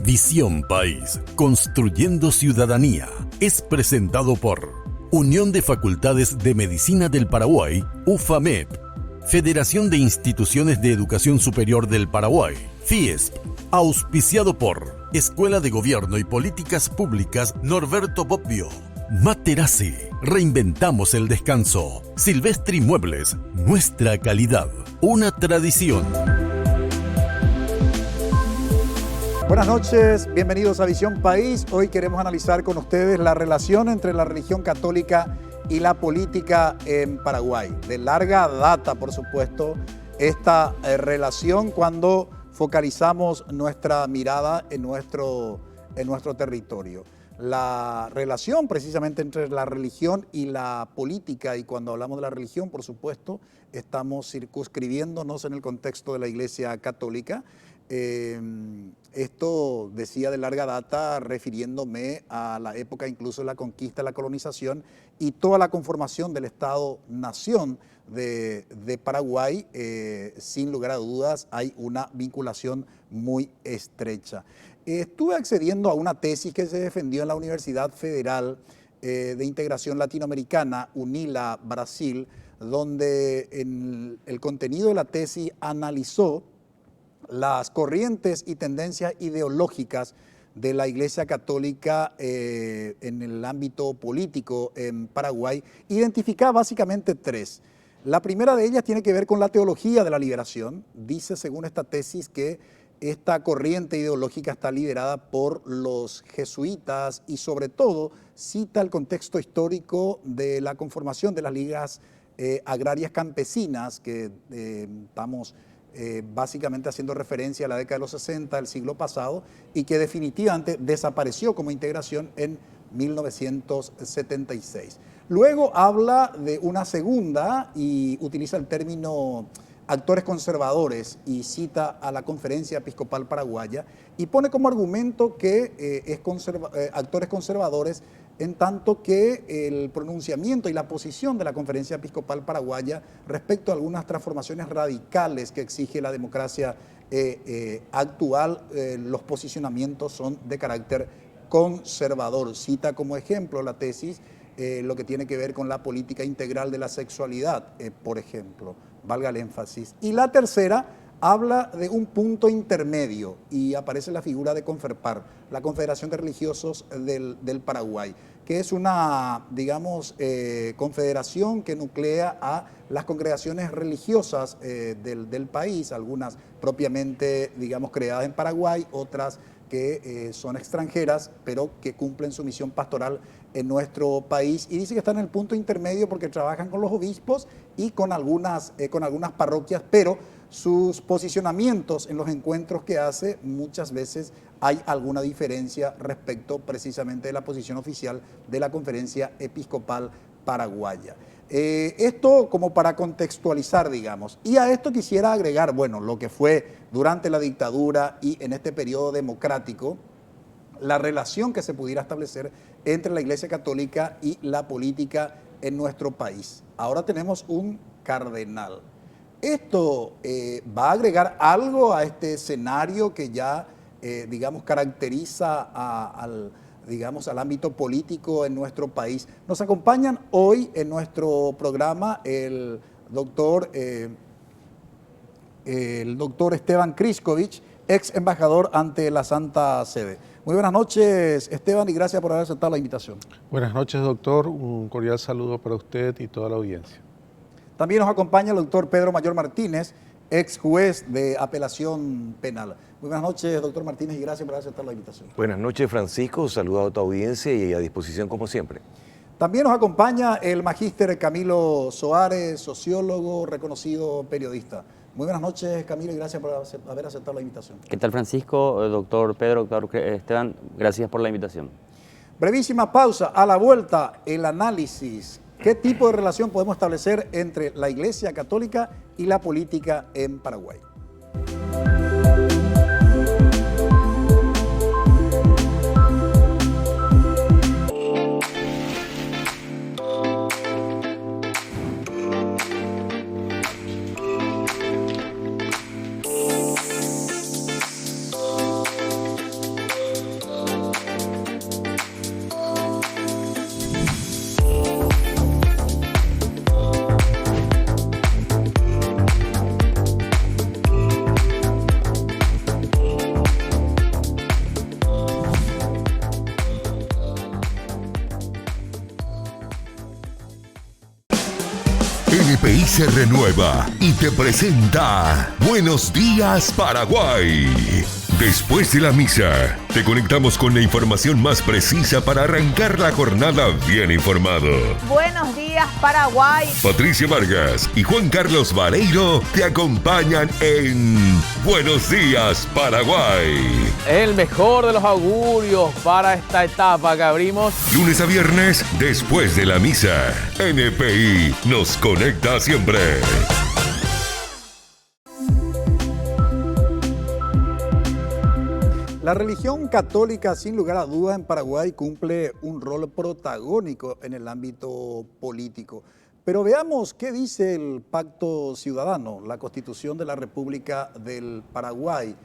Visión País, construyendo ciudadanía, es presentado por Unión de Facultades de Medicina del Paraguay, UFAMEP, Federación de Instituciones de Educación Superior del Paraguay, FIESP, auspiciado por Escuela de Gobierno y Políticas Públicas Norberto Bobbio, Materazzi, reinventamos el descanso, Silvestri Muebles, nuestra calidad, una tradición. Buenas noches, bienvenidos a Visión País. Hoy queremos analizar con ustedes la relación entre la religión católica y la política en Paraguay. De larga data, por supuesto, esta relación cuando focalizamos nuestra mirada en nuestro territorio. La relación precisamente entre la religión y la política, y cuando hablamos de la religión, por supuesto, estamos circunscribiéndonos en el contexto de la Iglesia Católica. Esto decía de larga data refiriéndome a la época incluso de la conquista, la colonización y toda la conformación del Estado-Nación de Paraguay. Sin lugar a dudas hay una vinculación muy estrecha. Estuve accediendo a una tesis que se defendió en la Universidad Federal de Integración Latinoamericana, UNILA, Brasil, donde en el contenido de la tesis analizó las corrientes y tendencias ideológicas de la Iglesia Católica en el ámbito político en Paraguay. Identifica básicamente tres. La primera de ellas tiene que ver con la teología de la liberación. Dice, según esta tesis, que esta corriente ideológica está liderada por los jesuitas y sobre todo cita el contexto histórico de la conformación de las ligas agrarias campesinas que estamos básicamente haciendo referencia a la década de los 60 del siglo pasado y que definitivamente desapareció como integración en 1976. Luego habla de una segunda y utiliza el término actores conservadores y cita a la Conferencia Episcopal Paraguaya y pone como argumento que actores conservadores en tanto que el pronunciamiento y la posición de la Conferencia Episcopal Paraguaya respecto a algunas transformaciones radicales que exige la democracia actual, los posicionamientos son de carácter conservador. Cita como ejemplo la tesis lo que tiene que ver con la política integral de la sexualidad, por ejemplo, valga el énfasis. Y la tercera habla de un punto intermedio y aparece la figura de Conferpar, la Confederación de Religiosos del Paraguay, que es una, digamos, confederación que nuclea a las congregaciones religiosas del país, algunas propiamente, digamos, creadas en Paraguay, otras que son extranjeras, pero que cumplen su misión pastoral en nuestro país. Y dice que están en el punto intermedio porque trabajan con los obispos y con algunas parroquias, pero sus posicionamientos en los encuentros que hace, muchas veces hay alguna diferencia respecto precisamente de la posición oficial de la Conferencia Episcopal Paraguaya. Esto como para contextualizar, digamos. Y a esto quisiera agregar, bueno, lo que fue durante la dictadura y en este periodo democrático, la relación que se pudiera establecer entre la Iglesia Católica y la política en nuestro país. Ahora tenemos un cardenal. ¿Esto va a agregar algo a este escenario que ya, digamos, caracteriza al ámbito político en nuestro país? Nos acompañan hoy en nuestro programa el doctor Esteban Kriskovic, ex embajador ante la Santa Sede. Muy buenas noches, Esteban, y gracias por haber aceptado la invitación. Buenas noches, doctor. Un cordial saludo para usted y toda la audiencia. También nos acompaña el doctor Pedro Mayor Martínez, ex juez de apelación penal. Muy buenas noches, doctor Martínez, y gracias por aceptar la invitación. Buenas noches, Francisco. Saludo a tu audiencia y a disposición como siempre. También nos acompaña el magíster Camilo Soares, sociólogo, reconocido periodista. Muy buenas noches, Camilo, y gracias por haber aceptado la invitación. ¿Qué tal, Francisco? Doctor Pedro, doctor Esteban, gracias por la invitación. Brevísima pausa. A la vuelta, el análisis. ¿Qué tipo de relación podemos establecer entre la Iglesia Católica y la política en Paraguay? se renueva y te presenta Buenos Días Paraguay. Después de la misa, te conectamos con la información más precisa para arrancar la jornada bien informado. Buenos días, Paraguay. Patricia Vargas y Juan Carlos Vareiro te acompañan en Buenos Días Paraguay. El mejor de los augurios para esta etapa que abrimos. Lunes a viernes, después de la misa. NPI nos conecta siempre. La religión católica, sin lugar a dudas, en Paraguay cumple un rol protagónico en el ámbito político. Pero veamos qué dice el Pacto Ciudadano, la Constitución de la República del Paraguay,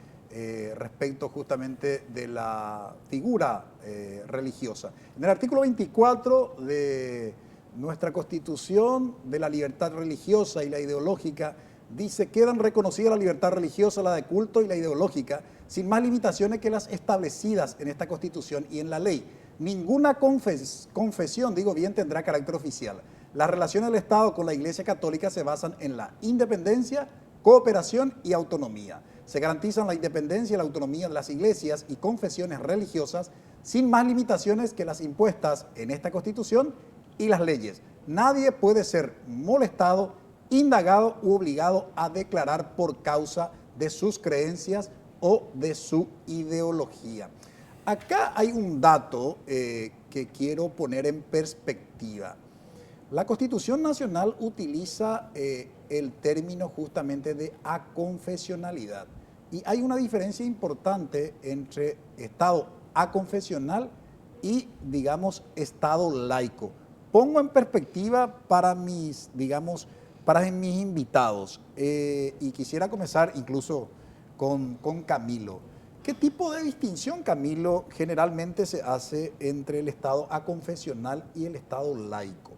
respecto justamente de la figura religiosa. En el artículo 24 de nuestra Constitución de la libertad religiosa y la ideológica, dice: quedan reconocidas la libertad religiosa, la de culto y la ideológica, sin más limitaciones que las establecidas en esta Constitución y en la ley. Ninguna confesión, digo bien, tendrá carácter oficial. Las relaciones del Estado con la Iglesia Católica se basan en la independencia, cooperación y autonomía. Se garantizan la independencia y la autonomía de las iglesias y confesiones religiosas sin más limitaciones que las impuestas en esta Constitución y las leyes. Nadie puede ser molestado, indagado u obligado a declarar por causa de sus creencias o de su ideología. Acá hay un dato que quiero poner en perspectiva. La Constitución Nacional utiliza el término justamente de aconfesionalidad, y hay una diferencia importante entre Estado aconfesional y, digamos, Estado laico. Pongo en perspectiva para mis invitados, y quisiera comenzar incluso con Camilo. ¿Qué tipo de distinción, Camilo, generalmente se hace entre el Estado aconfesional y el Estado laico?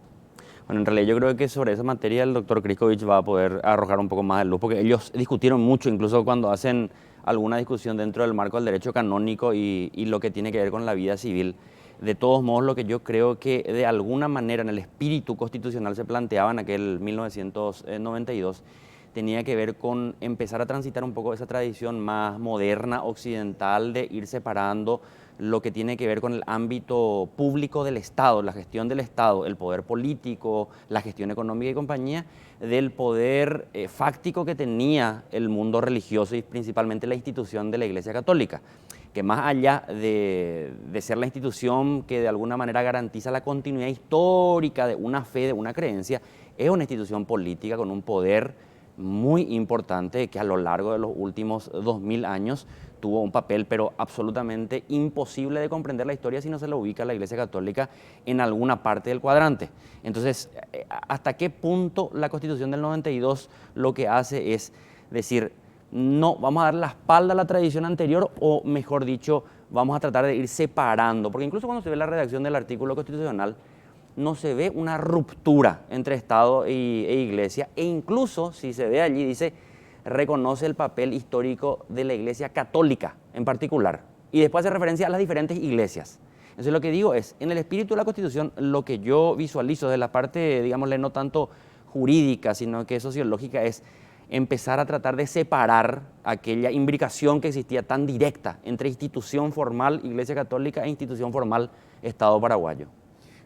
Bueno, en realidad yo creo que sobre esa materia el doctor Kriskovich va a poder arrojar un poco más de luz, porque ellos discutieron mucho, incluso cuando hacen alguna discusión dentro del marco del derecho canónico y lo que tiene que ver con la vida civil. De todos modos, lo que yo creo que de alguna manera en el espíritu constitucional se planteaba en aquel 1992, tenía que ver con empezar a transitar un poco esa tradición más moderna, occidental, de ir separando lo que tiene que ver con el ámbito público del Estado, la gestión del Estado, el poder político, la gestión económica y compañía, del poder fáctico que tenía el mundo religioso y principalmente la institución de la Iglesia Católica, que más allá de ser la institución que de alguna manera garantiza la continuidad histórica de una fe, de una creencia, es una institución política con un poder muy importante que a lo largo de los últimos 2000 años tuvo un papel pero absolutamente imposible de comprender la historia si no se lo ubica la Iglesia Católica en alguna parte del cuadrante. Entonces, ¿hasta qué punto la Constitución del 92 lo que hace es decir, no, vamos a dar la espalda a la tradición anterior, o mejor dicho, vamos a tratar de ir separando? Porque incluso cuando se ve la redacción del artículo constitucional, no se ve una ruptura entre Estado e Iglesia, e incluso si se ve allí, dice, reconoce el papel histórico de la Iglesia Católica en particular, y después hace referencia a las diferentes iglesias. Entonces lo que digo es, en el espíritu de la Constitución, lo que yo visualizo de la parte, digámosle, no tanto jurídica, sino que sociológica, es empezar a tratar de separar aquella imbricación que existía tan directa entre institución formal Iglesia Católica e institución formal Estado paraguayo.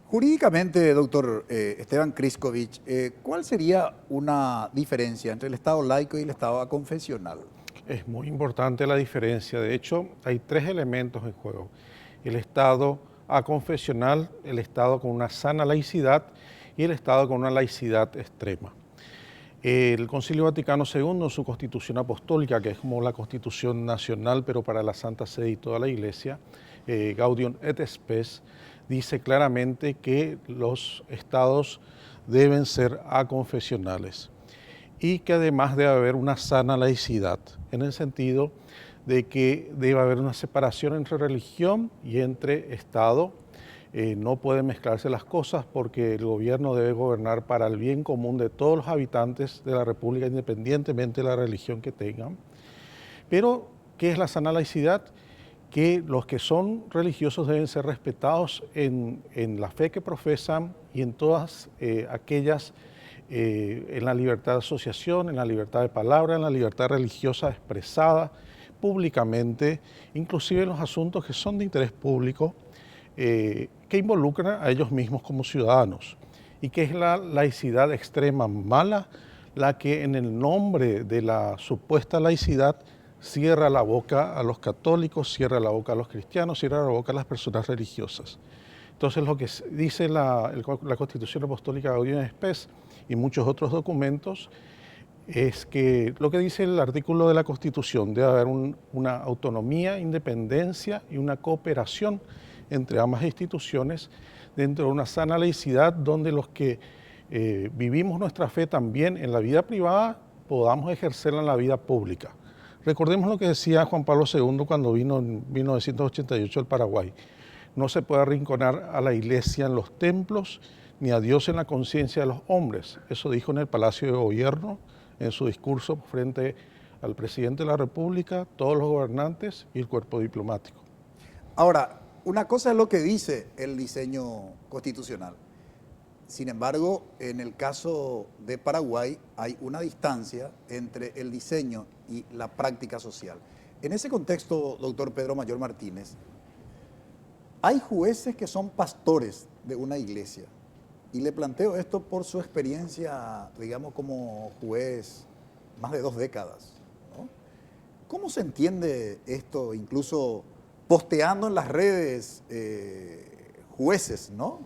Jurídicamente, doctor Esteban Kriskovich, ¿cuál sería una diferencia entre el Estado laico y el Estado aconfesional? Es muy importante la diferencia. De hecho, hay tres elementos en juego: el Estado aconfesional, el Estado con una sana laicidad y el Estado con una laicidad extrema. El Concilio Vaticano II, en su Constitución Apostólica, que es como la Constitución nacional, pero para la Santa Sede y toda la Iglesia, Gaudium et Spes, dice claramente que los estados deben ser aconfesionales y que además debe haber una sana laicidad, en el sentido de que debe haber una separación entre religión y entre Estado. No pueden mezclarse las cosas, porque el gobierno debe gobernar para el bien común de todos los habitantes de la República, independientemente de la religión que tengan. Pero, ¿qué es la sana laicidad? Que los que son religiosos deben ser respetados en la fe que profesan y en todas aquellas en la libertad de asociación, en la libertad de palabra, en la libertad religiosa expresada públicamente, inclusive en los asuntos que son de interés público, que involucran a ellos mismos como ciudadanos, y que es la laicidad extrema mala la que en el nombre de la supuesta laicidad cierra la boca a los católicos, cierra la boca a los cristianos, cierra la boca a las personas religiosas. Entonces lo que dice la Constitución Apostólica Gaudium et Spes y muchos otros documentos es que lo que dice el artículo de la Constitución, debe haber una autonomía, independencia y una cooperación entre ambas instituciones dentro de una sana laicidad donde los que vivimos nuestra fe también en la vida privada podamos ejercerla en la vida pública. Recordemos lo que decía Juan Pablo II cuando vino en 1988 al Paraguay. No se puede arrinconar a la iglesia en los templos ni a Dios en la conciencia de los hombres. Eso dijo en el Palacio de Gobierno, en su discurso frente al presidente de la República, todos los gobernantes y el cuerpo diplomático. Ahora, una cosa es lo que dice el diseño constitucional. Sin embargo, en el caso de Paraguay hay una distancia entre el diseño y la práctica social. En ese contexto, doctor Pedro Mayor Martínez, hay jueces que son pastores de una iglesia. Y le planteo esto por su experiencia, digamos, como juez más de 2 décadas, ¿no? ¿Cómo se entiende esto, incluso posteando en las redes jueces, ¿no?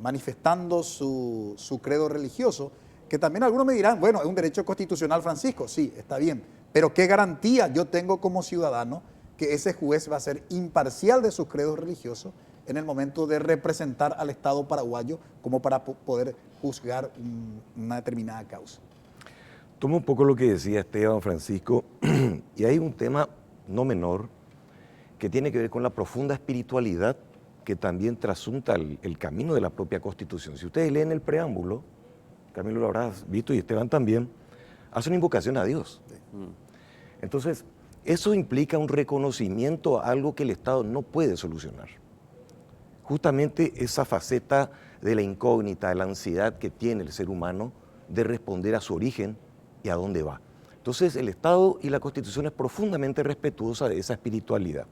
Manifestando su credo religioso, que también algunos me dirán, bueno, es un derecho constitucional, Francisco, sí, está bien, pero ¿qué garantía yo tengo como ciudadano que ese juez va a ser imparcial de sus credos religiosos en el momento de representar al Estado paraguayo como para poder juzgar una determinada causa? Tomo un poco lo que decía Esteban, Francisco, y hay un tema no menor que tiene que ver con la profunda espiritualidad que también trasunta el camino de la propia Constitución. Si ustedes leen el preámbulo, Camilo lo habrás visto y Esteban también, hace una invocación a Dios. Entonces, eso implica un reconocimiento a algo que el Estado no puede solucionar. Justamente esa faceta de la incógnita, de la ansiedad que tiene el ser humano de responder a su origen y a dónde va. Entonces, el Estado y la Constitución es profundamente respetuosa de esa espiritualidad.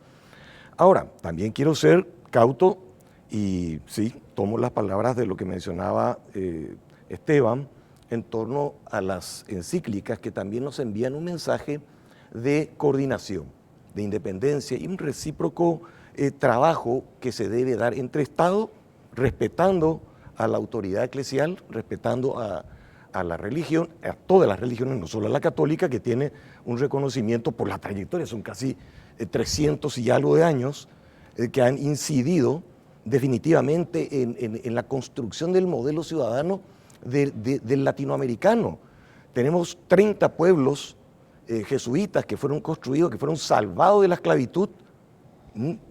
Ahora, también quiero ser cauto y sí, tomo las palabras de lo que mencionaba Esteban en torno a las encíclicas que también nos envían un mensaje de coordinación, de independencia y un recíproco trabajo que se debe dar entre Estado, respetando a la autoridad eclesial, respetando a la religión, a todas las religiones, no solo a la católica, que tiene un reconocimiento por la trayectoria, son casi 300 y algo de años que han incidido definitivamente en la construcción del modelo ciudadano del latinoamericano. Tenemos 30 pueblos jesuitas que fueron construidos, que fueron salvados de la esclavitud,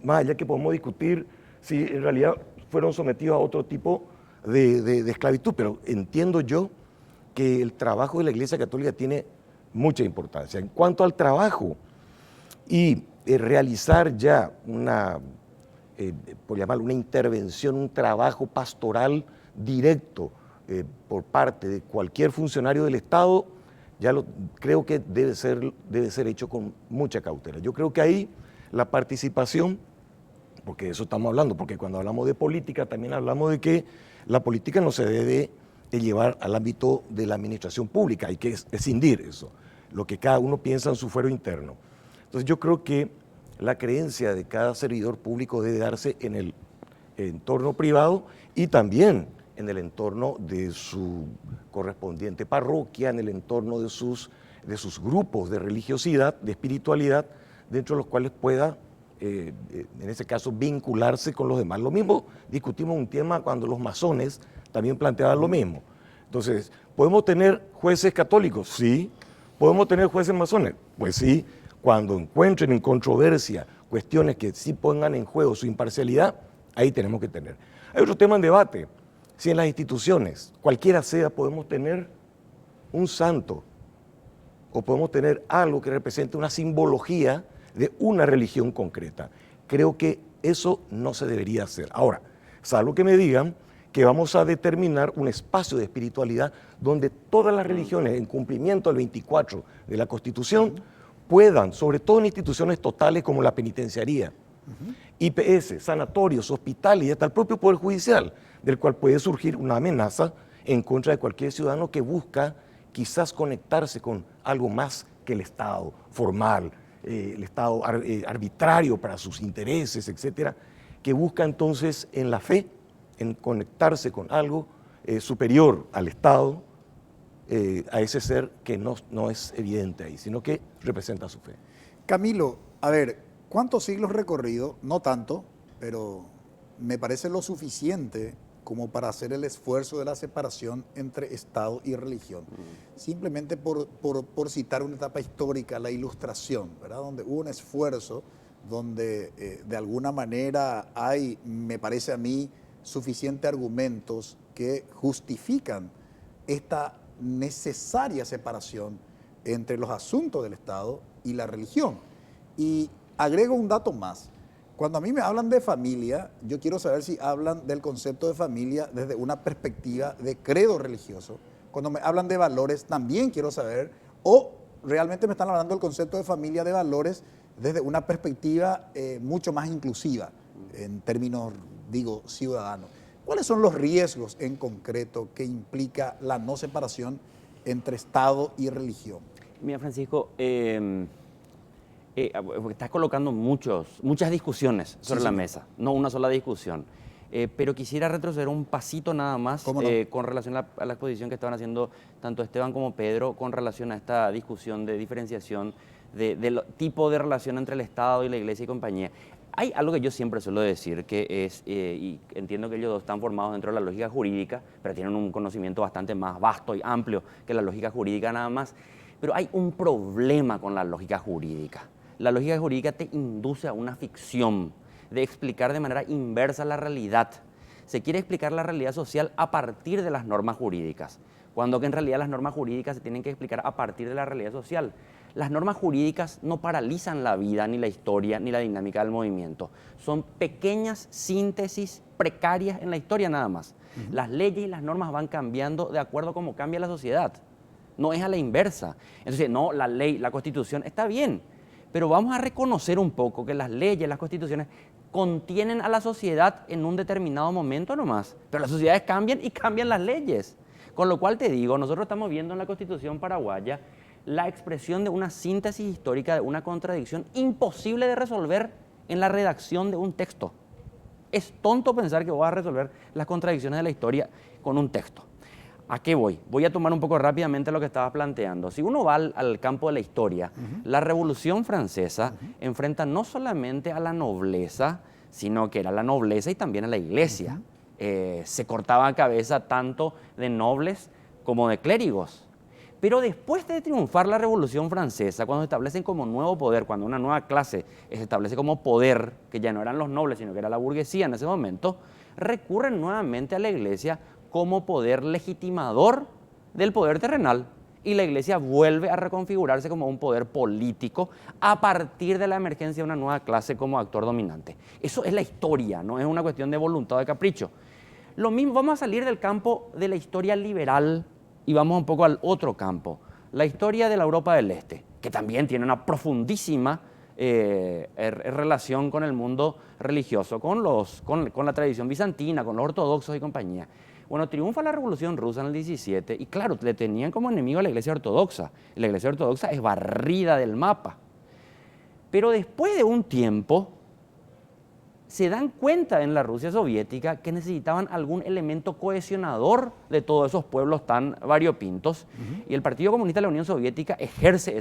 más allá que podemos discutir si en realidad fueron sometidos a otro tipo de esclavitud, pero entiendo yo que el trabajo de la Iglesia Católica tiene mucha importancia. En cuanto al trabajo y realizar ya por llamarlo una intervención, un trabajo pastoral directo por parte de cualquier funcionario del Estado, creo que debe ser hecho con mucha cautela. Yo creo que ahí la participación, porque de eso estamos hablando, porque cuando hablamos de política también hablamos de que la política no se debe llevar al ámbito de la administración pública, hay que escindir eso, lo que cada uno piensa en su fuero interno. Entonces yo creo que la creencia de cada servidor público debe darse en el entorno privado y también en el entorno de su correspondiente parroquia, en el entorno de sus grupos de religiosidad, de espiritualidad, dentro de los cuales pueda, en ese caso, vincularse con los demás. Lo mismo discutimos un tema cuando los masones también planteaban lo mismo. Entonces, ¿podemos tener jueces católicos? Sí. ¿Podemos tener jueces masones? Pues sí, cuando encuentren en controversia cuestiones que sí pongan en juego su imparcialidad, ahí tenemos que tener. Hay otro tema en debate. Si en las instituciones, cualquiera sea, podemos tener un santo o podemos tener algo que represente una simbología de una religión concreta. Creo que eso no se debería hacer. Ahora, salvo que me digan que vamos a determinar un espacio de espiritualidad donde todas las religiones, en cumplimiento del 24 de la Constitución, puedan, sobre todo en instituciones totales como la penitenciaría, IPS, sanatorios, hospitales y hasta el propio Poder Judicial, del cual puede surgir una amenaza en contra de cualquier ciudadano que busca quizás conectarse con algo más que el Estado formal, el Estado arbitrario para sus intereses, etcétera, que busca entonces en la fe, en conectarse con algo superior al Estado, a ese ser que no es evidente ahí, sino que representa su fe. Camilo, a ver, ¿cuántos siglos recorrido? No tanto, pero me parece lo suficiente como para hacer el esfuerzo de la separación entre Estado y religión. Simplemente por citar una etapa histórica, la Ilustración, ¿verdad? Donde hubo un esfuerzo, donde de alguna manera hay, me parece a mí, suficientes argumentos que justifican esta necesaria separación entre los asuntos del Estado y la religión. Y agrego un dato más. Cuando a mí me hablan de familia, yo quiero saber si hablan del concepto de familia desde una perspectiva de credo religioso. Cuando me hablan de valores, también quiero saber, o realmente me están hablando del concepto de familia de valores desde una perspectiva mucho más inclusiva, en términos, digo, ciudadanos. ¿Cuáles son los riesgos en concreto que implica la no separación entre Estado y religión? Mira, Francisco, estás colocando muchas discusiones sobre la mesa, no una sola discusión. Pero quisiera retroceder un pasito nada más ¿Cómo no? con relación a la exposición que estaban haciendo tanto Esteban como Pedro con relación a esta discusión de diferenciación del tipo de relación entre el Estado y la Iglesia y compañía. Hay algo que yo siempre suelo decir, que es, y entiendo que ellos dos están formados dentro de la lógica jurídica, pero tienen un conocimiento bastante más vasto y amplio que la lógica jurídica nada más, pero hay un problema con la lógica jurídica. La lógica jurídica te induce a una ficción de explicar de manera inversa la realidad. Se quiere explicar la realidad social a partir de las normas jurídicas, cuando que en realidad las normas jurídicas se tienen que explicar a partir de la realidad social. Las normas jurídicas no paralizan la vida, ni la historia, ni la dinámica del movimiento. Son pequeñas síntesis precarias en la historia nada más. Las leyes y las normas van cambiando de acuerdo a cómo cambia la sociedad. No es a la inversa. Entonces, no, la ley, la Constitución, está bien, pero vamos a reconocer un poco que las leyes, las constituciones, contienen a la sociedad en un determinado momento nomás. Pero las sociedades cambian y cambian las leyes. Con lo cual te digo, nosotros estamos viendo en la Constitución paraguaya la expresión de una síntesis histórica, de una contradicción imposible de resolver en la redacción de un texto. Es tonto pensar que vas a resolver las contradicciones de la historia con un texto. ¿A qué voy? Voy a tomar un poco rápidamente lo que estabas planteando. Si uno va al campo de la historia, la Revolución Francesa enfrenta no solamente a la nobleza, sino que era la nobleza y también a la iglesia. Se cortaba cabeza tanto de nobles como de clérigos. Pero después de triunfar la Revolución Francesa, cuando se establecen como nuevo poder, cuando una nueva clase se establece como poder, que ya no eran los nobles, sino que era la burguesía en ese momento, recurren nuevamente a la iglesia como poder legitimador del poder terrenal. Y la iglesia vuelve a reconfigurarse como un poder político a partir de la emergencia de una nueva clase como actor dominante. Eso es la historia, no es una cuestión de voluntad o de capricho. Lo mismo, vamos a salir del campo de la historia liberal y vamos un poco al otro campo, la historia de la Europa del Este, que también tiene una profundísima relación con el mundo religioso, con la tradición bizantina, con los ortodoxos y compañía. Bueno, triunfa la Revolución Rusa en el 17 y claro, le tenían como enemigo a la Iglesia Ortodoxa. La Iglesia Ortodoxa es barrida del mapa. Pero después de un tiempo, se dan cuenta en la Rusia soviética que necesitaban algún elemento cohesionador de todos esos pueblos tan variopintos. Y el Partido Comunista de la Unión Soviética ejerce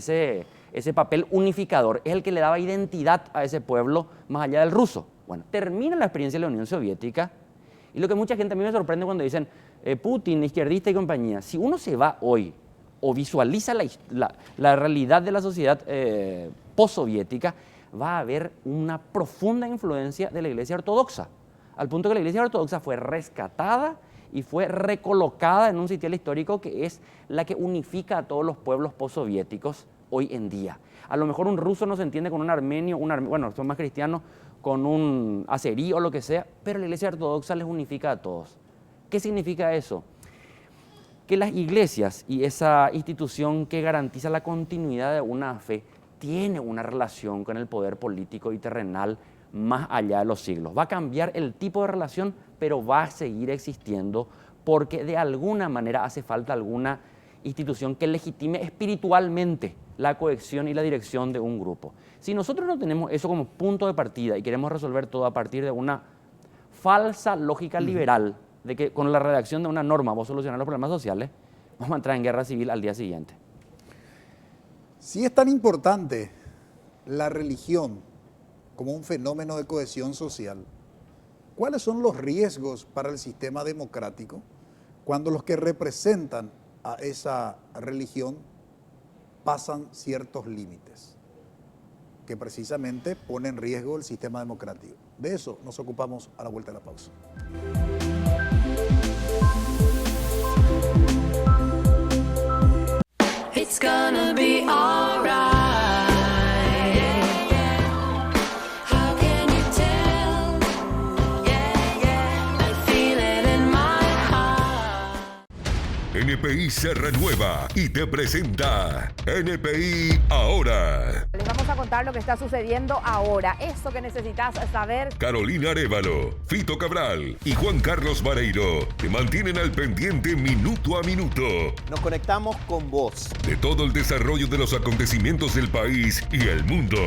ese papel unificador, es el que le daba identidad a ese pueblo más allá del ruso. Bueno, termina la experiencia de la Unión Soviética. Y lo que mucha gente a mí me sorprende cuando dicen Putin, izquierdista y compañía. Si uno se va hoy o visualiza la realidad de la sociedad postsoviética, va a haber una profunda influencia de la Iglesia Ortodoxa, al punto que la Iglesia Ortodoxa fue rescatada y fue recolocada en un sitial histórico que es la que unifica a todos los pueblos postsoviéticos hoy en día. A lo mejor un ruso no se entiende con un armenio, bueno, son más cristianos, con un azerí o lo que sea, pero la Iglesia Ortodoxa les unifica a todos. ¿Qué significa eso? Que las iglesias y esa institución que garantiza la continuidad de una fe tiene una relación con el poder político y terrenal más allá de los siglos. Va a cambiar el tipo de relación, pero va a seguir existiendo porque de alguna manera hace falta alguna institución que legitime espiritualmente la cohesión y la dirección de un grupo. Si nosotros no tenemos eso como punto de partida y queremos resolver todo a partir de una falsa lógica liberal, de que con la redacción de una norma vos solucionar los problemas sociales, vamos a entrar en guerra civil al día siguiente. Si es tan importante la religión como un fenómeno de cohesión social, ¿cuáles son los riesgos para el sistema democrático cuando los que representan a esa religión pasan ciertos límites que precisamente ponen en riesgo el sistema democrático? De eso nos ocupamos a la vuelta de la pausa. It's gonna be alright. How can you tell? Yeah, yeah, I feel it in my heart. NPI se renueva y te presenta NPI Ahora. Les vamos a contar lo que está sucediendo ahora. Eso que necesitas saber. Carolina Arévalo, Fito Cabral y Juan Carlos Vareiro te mantienen al pendiente minuto a minuto Nos conectamos con vos. de todo el desarrollo de los acontecimientos del país y el mundo.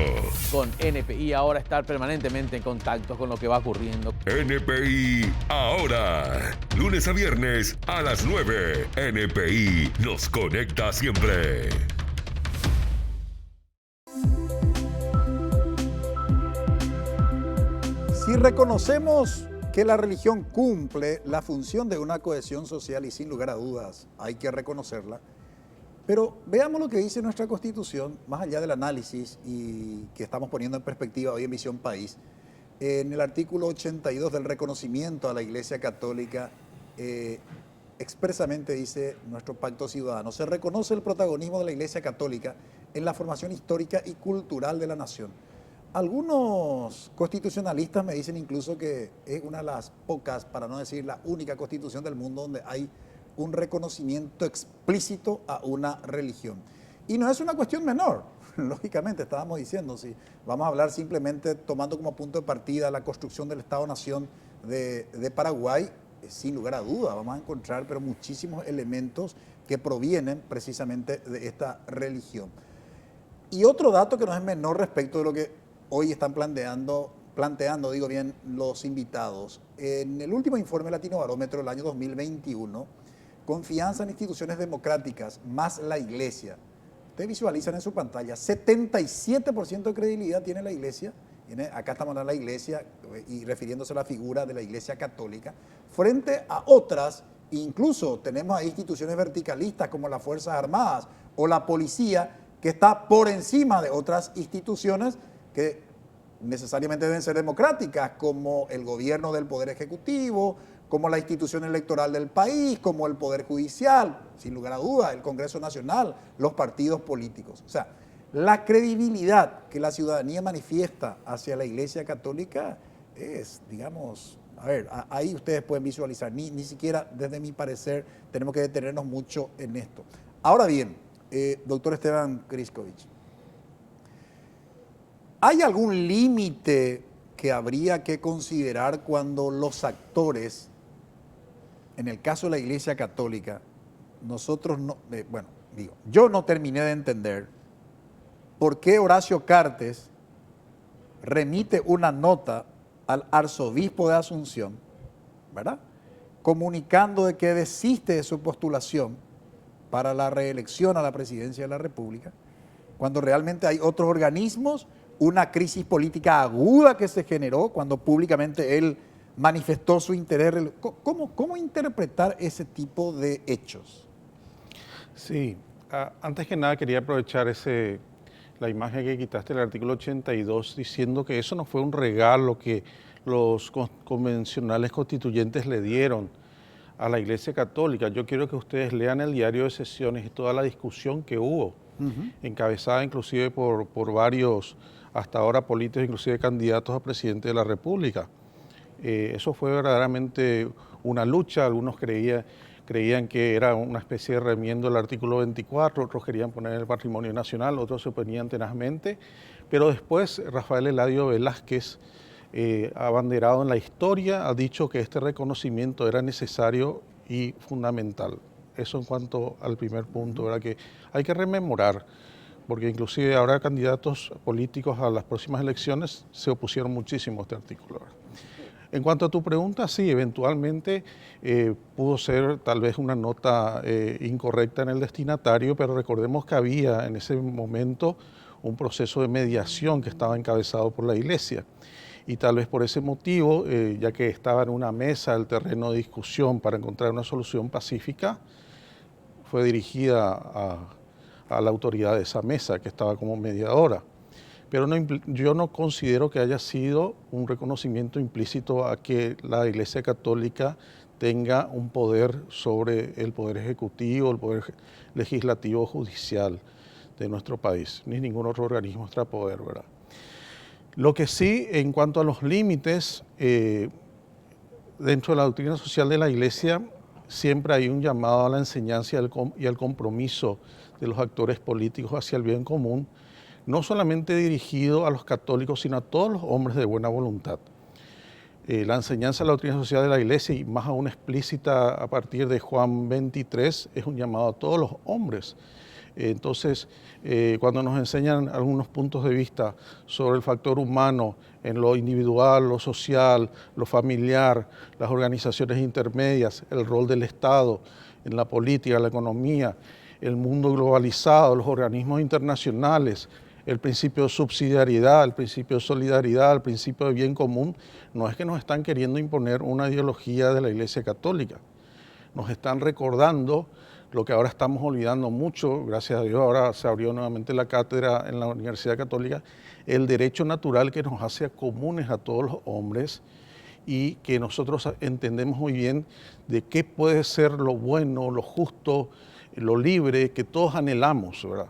Con NPI ahora estar permanentemente en contacto con lo que va ocurriendo. NPI Ahora. Lunes a viernes a las 9. NPI nos conecta siempre. Si reconocemos que la religión cumple la función de una cohesión social y sin lugar a dudas hay que reconocerla, pero veamos lo que dice nuestra Constitución, más allá del análisis y que estamos poniendo en perspectiva hoy en Visión País, en el artículo 82 del reconocimiento a la Iglesia Católica, expresamente dice nuestro Pacto Ciudadano: se reconoce el protagonismo de la Iglesia Católica en la formación histórica y cultural de la nación. Algunos constitucionalistas me dicen incluso que es una de las pocas, para no decir la única constitución del mundo donde hay un reconocimiento explícito a una religión. Y no es una cuestión menor, lógicamente, estábamos diciendo, si vamos a hablar simplemente tomando como punto de partida la construcción del Estado-Nación de Paraguay, sin lugar a duda vamos a encontrar pero muchísimos elementos que provienen precisamente de esta religión. Y otro dato que no es menor respecto de lo que hoy están planteando, digo bien, los invitados. En el último informe Latinobarómetro del año 2021, confianza en instituciones democráticas más la Iglesia. Ustedes visualizan en su pantalla, 77% de credibilidad tiene la Iglesia. Acá estamos hablando de la Iglesia y refiriéndose a la figura de la Iglesia Católica, frente a otras, incluso tenemos ahí instituciones verticalistas como las Fuerzas Armadas o la Policía, que está por encima de otras instituciones que necesariamente deben ser democráticas, como el gobierno del Poder Ejecutivo, como la institución electoral del país, como el Poder Judicial, sin lugar a dudas, el Congreso Nacional, los partidos políticos. O sea, la credibilidad que la ciudadanía manifiesta hacia la Iglesia Católica es, digamos, a ver, ahí ustedes pueden visualizar, ni siquiera desde mi parecer tenemos que detenernos mucho en esto. Ahora bien, doctor Esteban Kriskovich, ¿hay algún límite que habría que considerar cuando los actores, en el caso de la Iglesia Católica, nosotros no, yo no terminé de entender por qué Horacio Cartes remite una nota al arzobispo de Asunción, ¿verdad?, comunicando de que desiste de su postulación para la reelección a la presidencia de la República, cuando realmente hay otros organismos, una crisis política aguda que se generó cuando públicamente él manifestó su interés. ¿Cómo interpretar ese tipo de hechos? Sí, antes que nada quería aprovechar la imagen que quitaste del artículo 82, diciendo que eso no fue un regalo que los convencionales constituyentes le dieron a la Iglesia Católica. Yo quiero que ustedes lean el diario de sesiones y toda la discusión que hubo, encabezada inclusive por varios, hasta ahora políticos, inclusive candidatos a presidente de la República. Eso fue verdaderamente una lucha, algunos creían que era una especie de remiendo del artículo 24, otros querían poner el patrimonio nacional, otros se oponían tenazmente, pero después Rafael Eladio Velázquez, abanderado en la historia, ha dicho que este reconocimiento era necesario y fundamental. Eso en cuanto al primer punto, ¿verdad? Que hay que rememorar, porque inclusive ahora candidatos políticos a las próximas elecciones se opusieron muchísimo a este artículo, ¿verdad? En cuanto a tu pregunta, sí, eventualmente pudo ser tal vez una nota incorrecta en el destinatario, pero recordemos que había en ese momento un proceso de mediación que estaba encabezado por la Iglesia. Y tal vez por ese motivo, ya que estaba en una mesa el terreno de discusión para encontrar una solución pacífica, fue dirigida a la autoridad de esa mesa, que estaba como mediadora. Pero yo no considero que haya sido un reconocimiento implícito a que la Iglesia Católica tenga un poder sobre el Poder Ejecutivo, el Poder Legislativo o Judicial de nuestro país, ni ningún otro organismo extrapoder, ¿verdad? Lo que sí, en cuanto a los límites, dentro de la doctrina social de la Iglesia, siempre hay un llamado a la enseñanza y al compromiso de los actores políticos hacia el bien común, no solamente dirigido a los católicos, sino a todos los hombres de buena voluntad. La enseñanza de la doctrina social de la Iglesia, y más aún explícita a partir de Juan 23, es un llamado a todos los hombres. Entonces, cuando nos enseñan algunos puntos de vista sobre el factor humano en lo individual, lo social, lo familiar, las organizaciones intermedias, el rol del Estado en la política, la economía, el mundo globalizado, los organismos internacionales, el principio de subsidiariedad, el principio de solidaridad, el principio de bien común, no es que nos están queriendo imponer una ideología de la Iglesia Católica. Nos están recordando lo que ahora estamos olvidando mucho, gracias a Dios ahora se abrió nuevamente la cátedra en la Universidad Católica, el derecho natural que nos hace comunes a todos los hombres y que nosotros entendemos muy bien de qué puede ser lo bueno, lo justo, lo libre, que todos anhelamos, ¿verdad?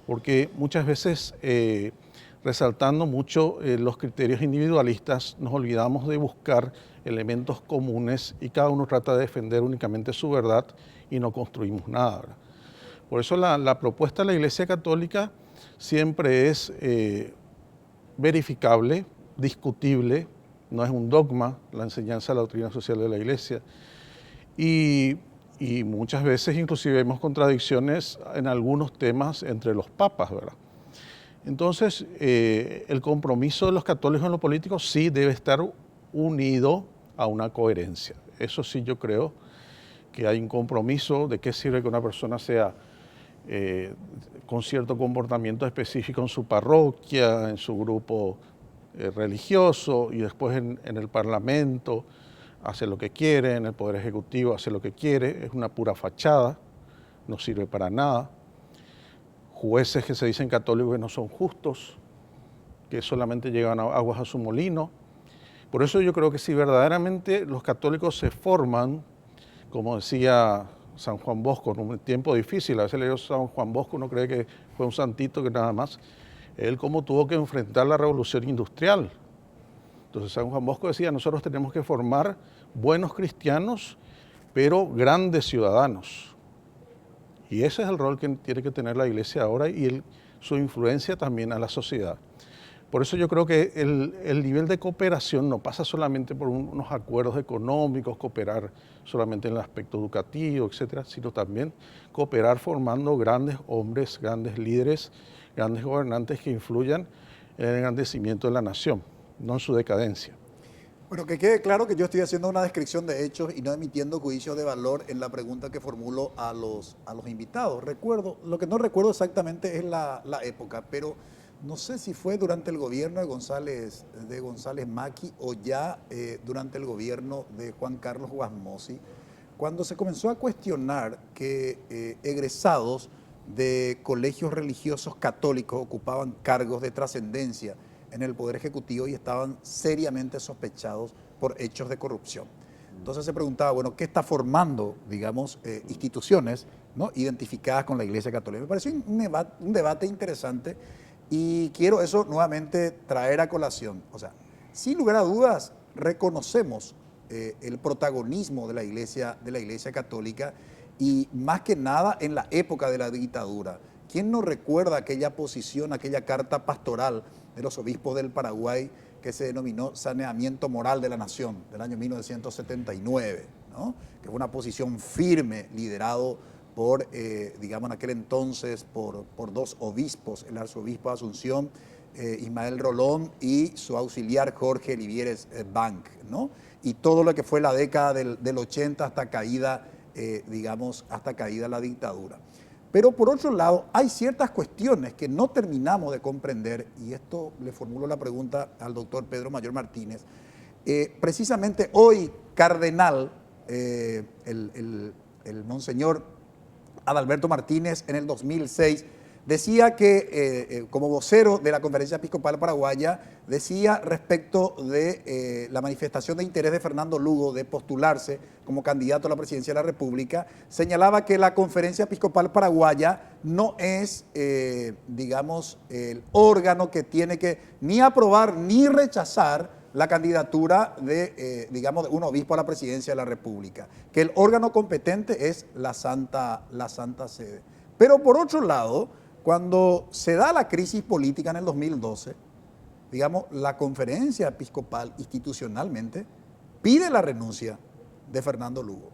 Porque muchas veces, resaltando mucho los criterios individualistas, nos olvidamos de buscar elementos comunes y cada uno trata de defender únicamente su verdad y no construimos nada, ¿verdad? Por eso la propuesta de la Iglesia Católica siempre es verificable, discutible, no es un dogma la enseñanza de la doctrina social de la Iglesia y muchas veces inclusive vemos contradicciones en algunos temas entre los papas, ¿verdad? Entonces, el compromiso de los católicos en lo político sí debe estar unido a una coherencia. Eso sí yo creo que hay un compromiso. ¿De qué sirve que una persona sea con cierto comportamiento específico en su parroquia, en su grupo religioso y después en el Parlamento hace lo que quiere, en el Poder Ejecutivo hace lo que quiere? Es una pura fachada, no sirve para nada. Jueces que se dicen católicos que no son justos, que solamente llevan aguas a su molino. Por eso yo creo que si verdaderamente los católicos se forman, como decía San Juan Bosco, en un tiempo difícil, a veces le digo San Juan Bosco, uno cree que fue un santito que nada más, él cómo tuvo que enfrentar la revolución industrial. Entonces San Juan Bosco decía, nosotros tenemos que formar buenos cristianos, pero grandes ciudadanos. Y ese es el rol que tiene que tener la Iglesia ahora y su influencia también a la sociedad. Por eso yo creo que el nivel de cooperación no pasa solamente por unos acuerdos económicos, cooperar solamente en el aspecto educativo, etcétera, sino también cooperar formando grandes hombres, grandes líderes, grandes gobernantes que influyan en el engrandecimiento de la nación, no en su decadencia. Bueno, que quede claro que yo estoy haciendo una descripción de hechos y no emitiendo juicios de valor en la pregunta que formulo a los invitados. Lo que no recuerdo exactamente es la época, pero no sé si fue durante el gobierno de González Maqui o ya durante el gobierno de Juan Carlos Guasmosi, cuando se comenzó a cuestionar que egresados de colegios religiosos católicos ocupaban cargos de trascendencia en el Poder Ejecutivo y estaban seriamente sospechados por hechos de corrupción. Entonces se preguntaba, bueno, ¿qué está formando, digamos, instituciones, ¿no?, identificadas con la Iglesia Católica? Me pareció un debate interesante y quiero eso nuevamente traer a colación. O sea, sin lugar a dudas, reconocemos el protagonismo de la Iglesia Católica y más que nada en la época de la dictadura. ¿Quién no recuerda aquella posición, aquella carta pastoral de los obispos del Paraguay que se denominó Saneamiento Moral de la Nación del año 1979, ¿no? Que fue una posición firme, liderado por, digamos en aquel entonces, por dos obispos, el arzobispo de Asunción, Ismael Rolón, y su auxiliar Jorge Livieres Bank, ¿no? Y todo lo que fue la década del 80 hasta caída, hasta caída la dictadura. Pero por otro lado, hay ciertas cuestiones que no terminamos de comprender, y esto le formulo la pregunta al doctor Pedro Mayor Martínez. Precisamente hoy, cardenal, el monseñor Adalberto Martínez, en el 2006, decía que, como vocero de la Conferencia Episcopal Paraguaya, decía respecto de la manifestación de interés de Fernando Lugo de postularse como candidato a la presidencia de la República, señalaba que la Conferencia Episcopal Paraguaya no es, el órgano que tiene que ni aprobar ni rechazar la candidatura de un obispo a la presidencia de la República, que el órgano competente es la Santa Sede. Pero por otro lado, cuando se da la crisis política en el 2012, la Conferencia Episcopal institucionalmente pide la renuncia de Fernando Lugo,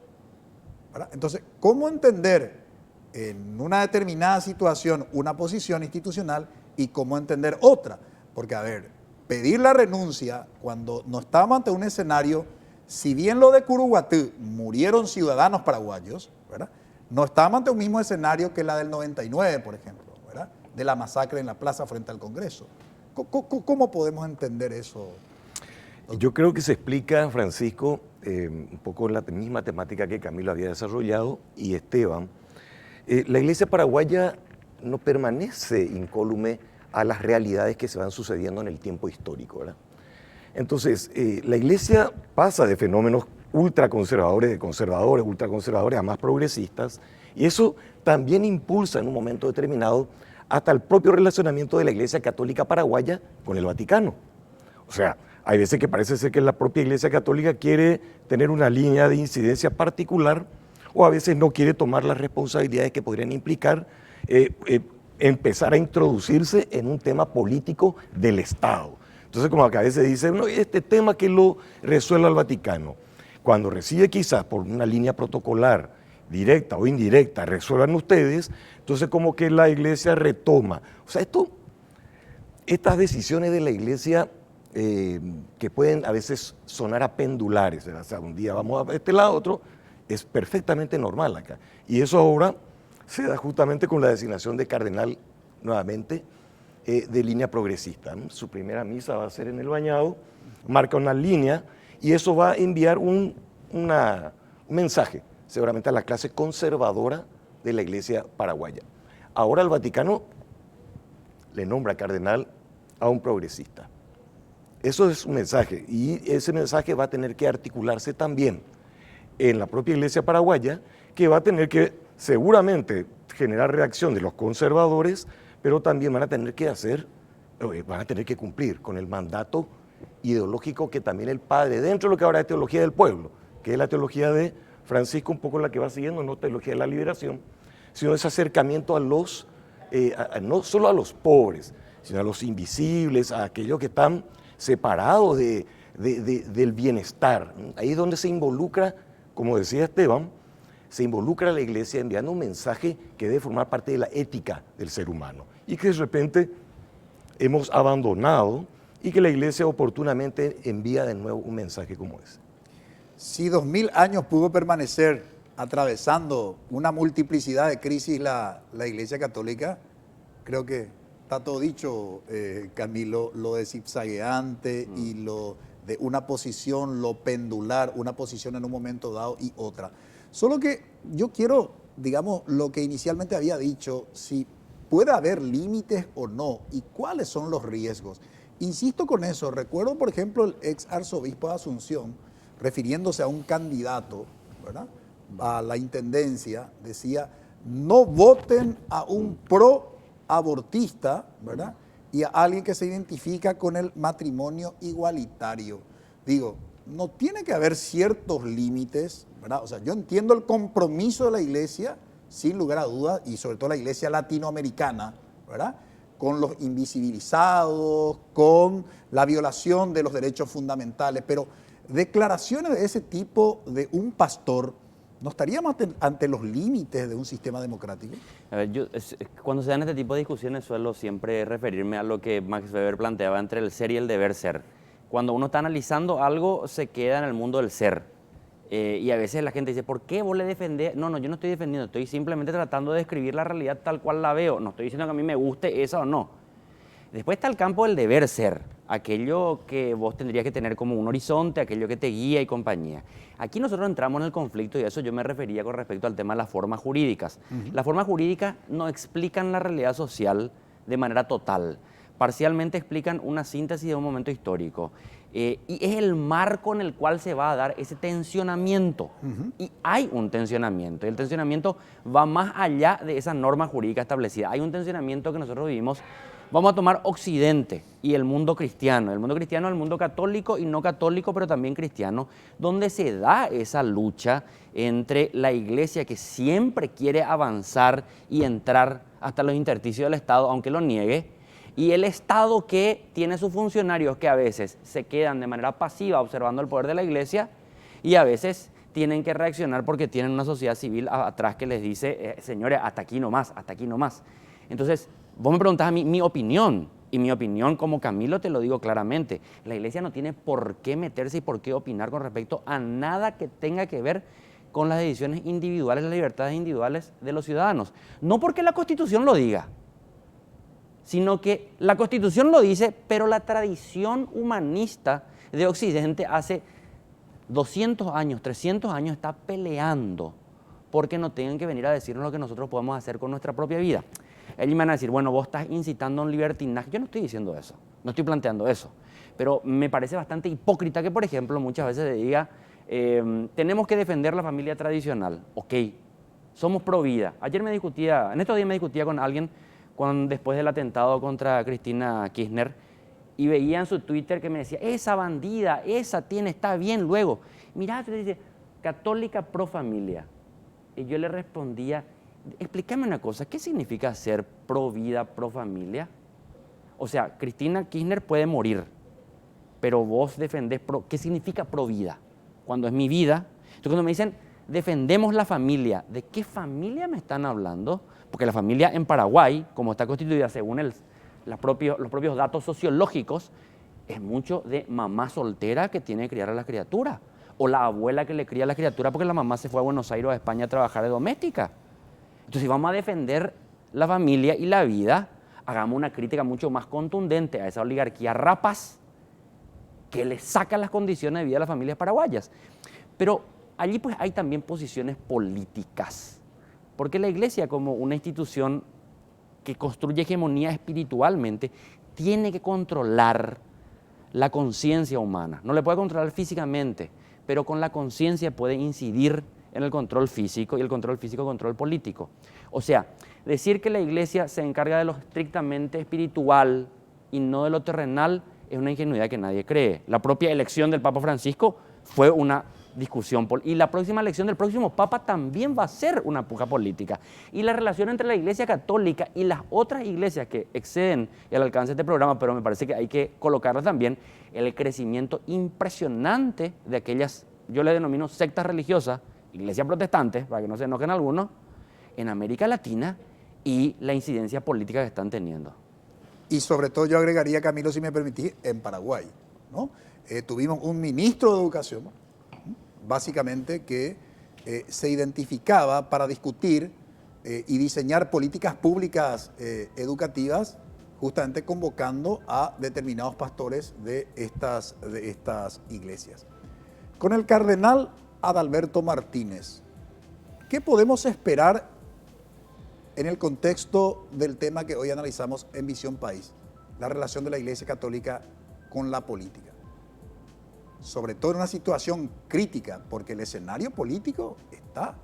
¿verdad? Entonces, ¿cómo entender en una determinada situación una posición institucional y cómo entender otra? Porque, a ver, pedir la renuncia cuando no estábamos ante un escenario, si bien lo de Curuguatú murieron ciudadanos paraguayos, ¿verdad? No estábamos ante un mismo escenario que la del 99, por ejemplo, ¿verdad? De la masacre en la plaza frente al Congreso. ¿Cómo podemos entender eso? Yo creo que se explica, Francisco, un poco la misma temática que Camilo había desarrollado y Esteban. La Iglesia paraguaya no permanece incólume a las realidades que se van sucediendo en el tiempo histórico, ¿verdad? Entonces, la Iglesia pasa de fenómenos ultraconservadores, de conservadores, ultraconservadores a más progresistas, y eso también impulsa en un momento determinado hasta el propio relacionamiento de la Iglesia Católica Paraguaya con el Vaticano. O sea, hay veces que parece ser que la propia Iglesia Católica quiere tener una línea de incidencia particular, o a veces no quiere tomar las responsabilidades que podrían implicar empezar a introducirse en un tema político del Estado. Entonces, como que a veces dicen, no, este tema que lo resuelva el Vaticano. Cuando recibe quizás por una línea protocolar, directa o indirecta, resuelvan ustedes, entonces como que la Iglesia retoma. O sea, estas decisiones de la Iglesia que pueden a veces sonar a pendulares, o sea, un día vamos a este lado, otro, es perfectamente normal acá. Y eso ahora se da justamente con la designación de cardenal, nuevamente, de línea progresista. Su primera misa va a ser en el Bañado, marca una línea, y eso va a enviar un mensaje, seguramente a la clase conservadora de la Iglesia paraguaya. Ahora el Vaticano le nombra cardenal a un progresista. Eso es un mensaje, y ese mensaje va a tener que articularse también en la propia Iglesia paraguaya, que va a tener que seguramente generar reacción de los conservadores, pero también van a tener que cumplir con el mandato ideológico que también el padre, dentro de lo que ahora es teología del pueblo, que es la teología de Francisco, un poco la que va siguiendo, no teología de la liberación, sino ese acercamiento a los, no solo a los pobres, sino a los invisibles, a aquellos que están separados del bienestar. Ahí es donde se involucra, como decía Esteban, se involucra a la Iglesia enviando un mensaje que debe formar parte de la ética del ser humano y que de repente hemos abandonado y que la Iglesia oportunamente envía de nuevo un mensaje como ese. Si 2000 años pudo permanecer atravesando una multiplicidad de crisis la Iglesia Católica, creo que está todo dicho, Camilo, lo de zigzagueante y lo de una posición, lo pendular, una posición en un momento dado y otra. Solo que yo quiero, lo que inicialmente había dicho, si puede haber límites o no y cuáles son los riesgos. Insisto con eso, recuerdo por ejemplo el ex arzobispo de Asunción, refiriéndose a un candidato, ¿verdad?, a la intendencia, decía, no voten a un pro-abortista, ¿verdad?, y a alguien que se identifica con el matrimonio igualitario. Digo, no tiene que haber ciertos límites, ¿verdad? O sea, yo entiendo el compromiso de la iglesia, sin lugar a dudas, y sobre todo la iglesia latinoamericana, ¿verdad? Con los invisibilizados, con la violación de los derechos fundamentales, pero declaraciones de ese tipo de un pastor, ¿no estaríamos ante los límites de un sistema democrático? A ver, cuando se dan este tipo de discusiones suelo siempre referirme a lo que Max Weber planteaba entre el ser y el deber ser. Cuando uno está analizando algo, se queda en el mundo del ser. Y a veces la gente dice, ¿por qué vos le defendés? No, yo no estoy defendiendo, estoy simplemente tratando de describir la realidad tal cual la veo. No estoy diciendo que a mí me guste esa o no. Después está el campo del deber ser, aquello que vos tendrías que tener como un horizonte, aquello que te guía y compañía. Aquí nosotros entramos en el conflicto y a eso yo me refería con respecto al tema de las formas jurídicas. Las formas jurídicas no explican la realidad social de manera total. Parcialmente explican una síntesis de un momento histórico. Y es el marco en el cual se va a dar ese tensionamiento. Y hay un tensionamiento. Y el tensionamiento va más allá de esa norma jurídica establecida. Hay un tensionamiento que nosotros vivimos. Vamos a tomar Occidente y el mundo cristiano. El mundo cristiano es el mundo católico y no católico, pero también cristiano, donde se da esa lucha entre la iglesia que siempre quiere avanzar y entrar hasta los intersticios del Estado, aunque lo niegue, y el Estado que tiene sus funcionarios que a veces se quedan de manera pasiva observando el poder de la iglesia y a veces tienen que reaccionar porque tienen una sociedad civil atrás que les dice, señores, hasta aquí nomás, hasta aquí nomás. Entonces, vos me preguntás a mí mi opinión, y mi opinión como Camilo te lo digo claramente, la iglesia no tiene por qué meterse y por qué opinar con respecto a nada que tenga que ver con las decisiones individuales, las libertades individuales de los ciudadanos. No porque la Constitución lo diga, sino que la Constitución lo dice, pero la tradición humanista de Occidente hace 200 años, 300 años está peleando porque no tengan que venir a decirnos lo que nosotros podemos hacer con nuestra propia vida. Ellos me van a decir, bueno, vos estás incitando a un libertinaje. Yo no estoy diciendo eso, no estoy planteando eso, pero me parece bastante hipócrita que, por ejemplo, muchas veces se diga, tenemos que defender la familia tradicional. Ok, somos pro vida. En estos días me discutía con alguien después del atentado contra Cristina Kirchner, y veía en su Twitter que me decía, esa bandida, está bien luego. Mirá, te dice, católica pro familia. Y yo le respondía, explícame una cosa, ¿qué significa ser pro vida, pro familia? O sea, Cristina Kirchner puede morir, pero vos defendés ¿qué significa pro vida? Cuando es mi vida. Entonces cuando me dicen, defendemos la familia, ¿de qué familia me están hablando? Porque la familia en Paraguay, como está constituida según los propios datos sociológicos, es mucho de mamá soltera que tiene que criar a la criatura, o la abuela que le cría a la criatura porque la mamá se fue a Buenos Aires o a España a trabajar de doméstica. Entonces, si vamos a defender la familia y la vida, hagamos una crítica mucho más contundente a esa oligarquía rapaz que le saca las condiciones de vida a las familias paraguayas. Pero allí pues hay también posiciones políticas, porque la iglesia como una institución que construye hegemonía espiritualmente tiene que controlar la conciencia humana. No le puede controlar físicamente, pero con la conciencia puede incidir en el control físico y el control físico control político. O sea, decir que la iglesia se encarga de lo estrictamente espiritual y no de lo terrenal es una ingenuidad que nadie cree. La propia elección del Papa Francisco fue una discusión y la próxima elección del próximo Papa también va a ser una puja política. Y la relación entre la Iglesia Católica y las otras iglesias que exceden el alcance de este programa, pero me parece que hay que colocarlas también, el crecimiento impresionante de aquellas, yo le denomino sectas religiosas, iglesias protestantes, para que no se enojen algunos, en América Latina y la incidencia política que están teniendo. Y sobre todo yo agregaría, Camilo, si me permitís, en Paraguay, ¿no? Tuvimos un ministro de Educación, básicamente, que se identificaba para discutir y diseñar políticas públicas educativas, justamente convocando a determinados pastores de estas iglesias. Con el cardenal Adalberto Martínez, ¿qué podemos esperar en el contexto del tema que hoy analizamos en Visión País? La relación de la Iglesia Católica con la política. Sobre todo en una situación crítica, porque el escenario político está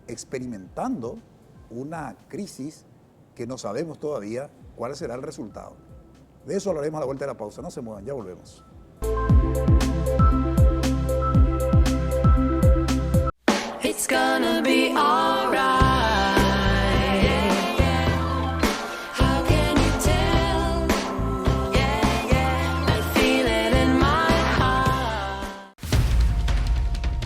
experimentando una crisis que no sabemos todavía cuál será el resultado. De eso hablaremos a la vuelta de la pausa. No se muevan, ya volvemos. It's gonna be alright. How can you tell? Yeah, yeah, I feel it in my heart.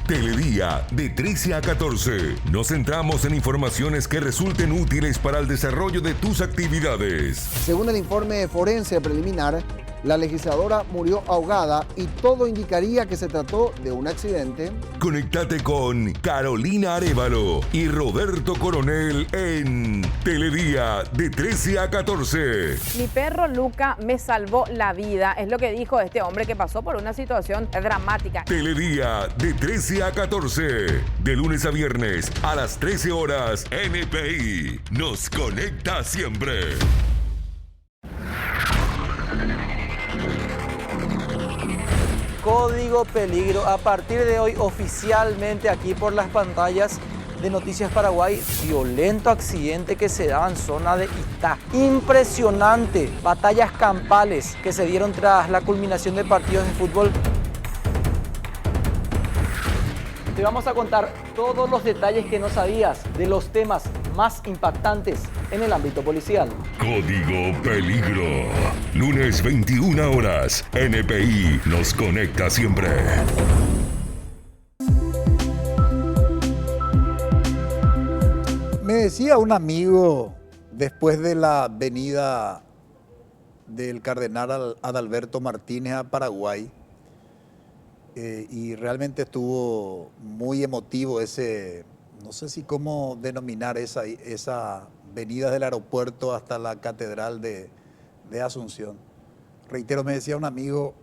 Teledía de 13 a 14. Nos centramos en informaciones que resulten útiles para el desarrollo de tus actividades. Según el informe forense preliminar, la legisladora murió ahogada y todo indicaría que se trató de un accidente. Conéctate con Carolina Arévalo y Roberto Coronel en Teledía de 13 a 14. Mi perro Luca me salvó la vida, es lo que dijo este hombre que pasó por una situación dramática. Teledía de 13 a 14. De lunes a viernes a las 13 horas. NPI nos conecta siempre. Código Peligro, a partir de hoy oficialmente aquí por las pantallas de Noticias Paraguay, violento accidente que se daba en zona de Itá. Impresionante, batallas campales que se dieron tras la culminación de partidos de fútbol. Te vamos a contar todos los detalles que no sabías de los temas más impactantes en el ámbito policial. Código Peligro. Lunes 21 horas. NPI nos conecta siempre. Me decía un amigo, después de la venida del cardenal Adalberto Martínez a Paraguay, y realmente estuvo muy emotivo ese, no sé si cómo denominar esa venida del aeropuerto hasta la catedral de Asunción. Reitero, me decía un amigo,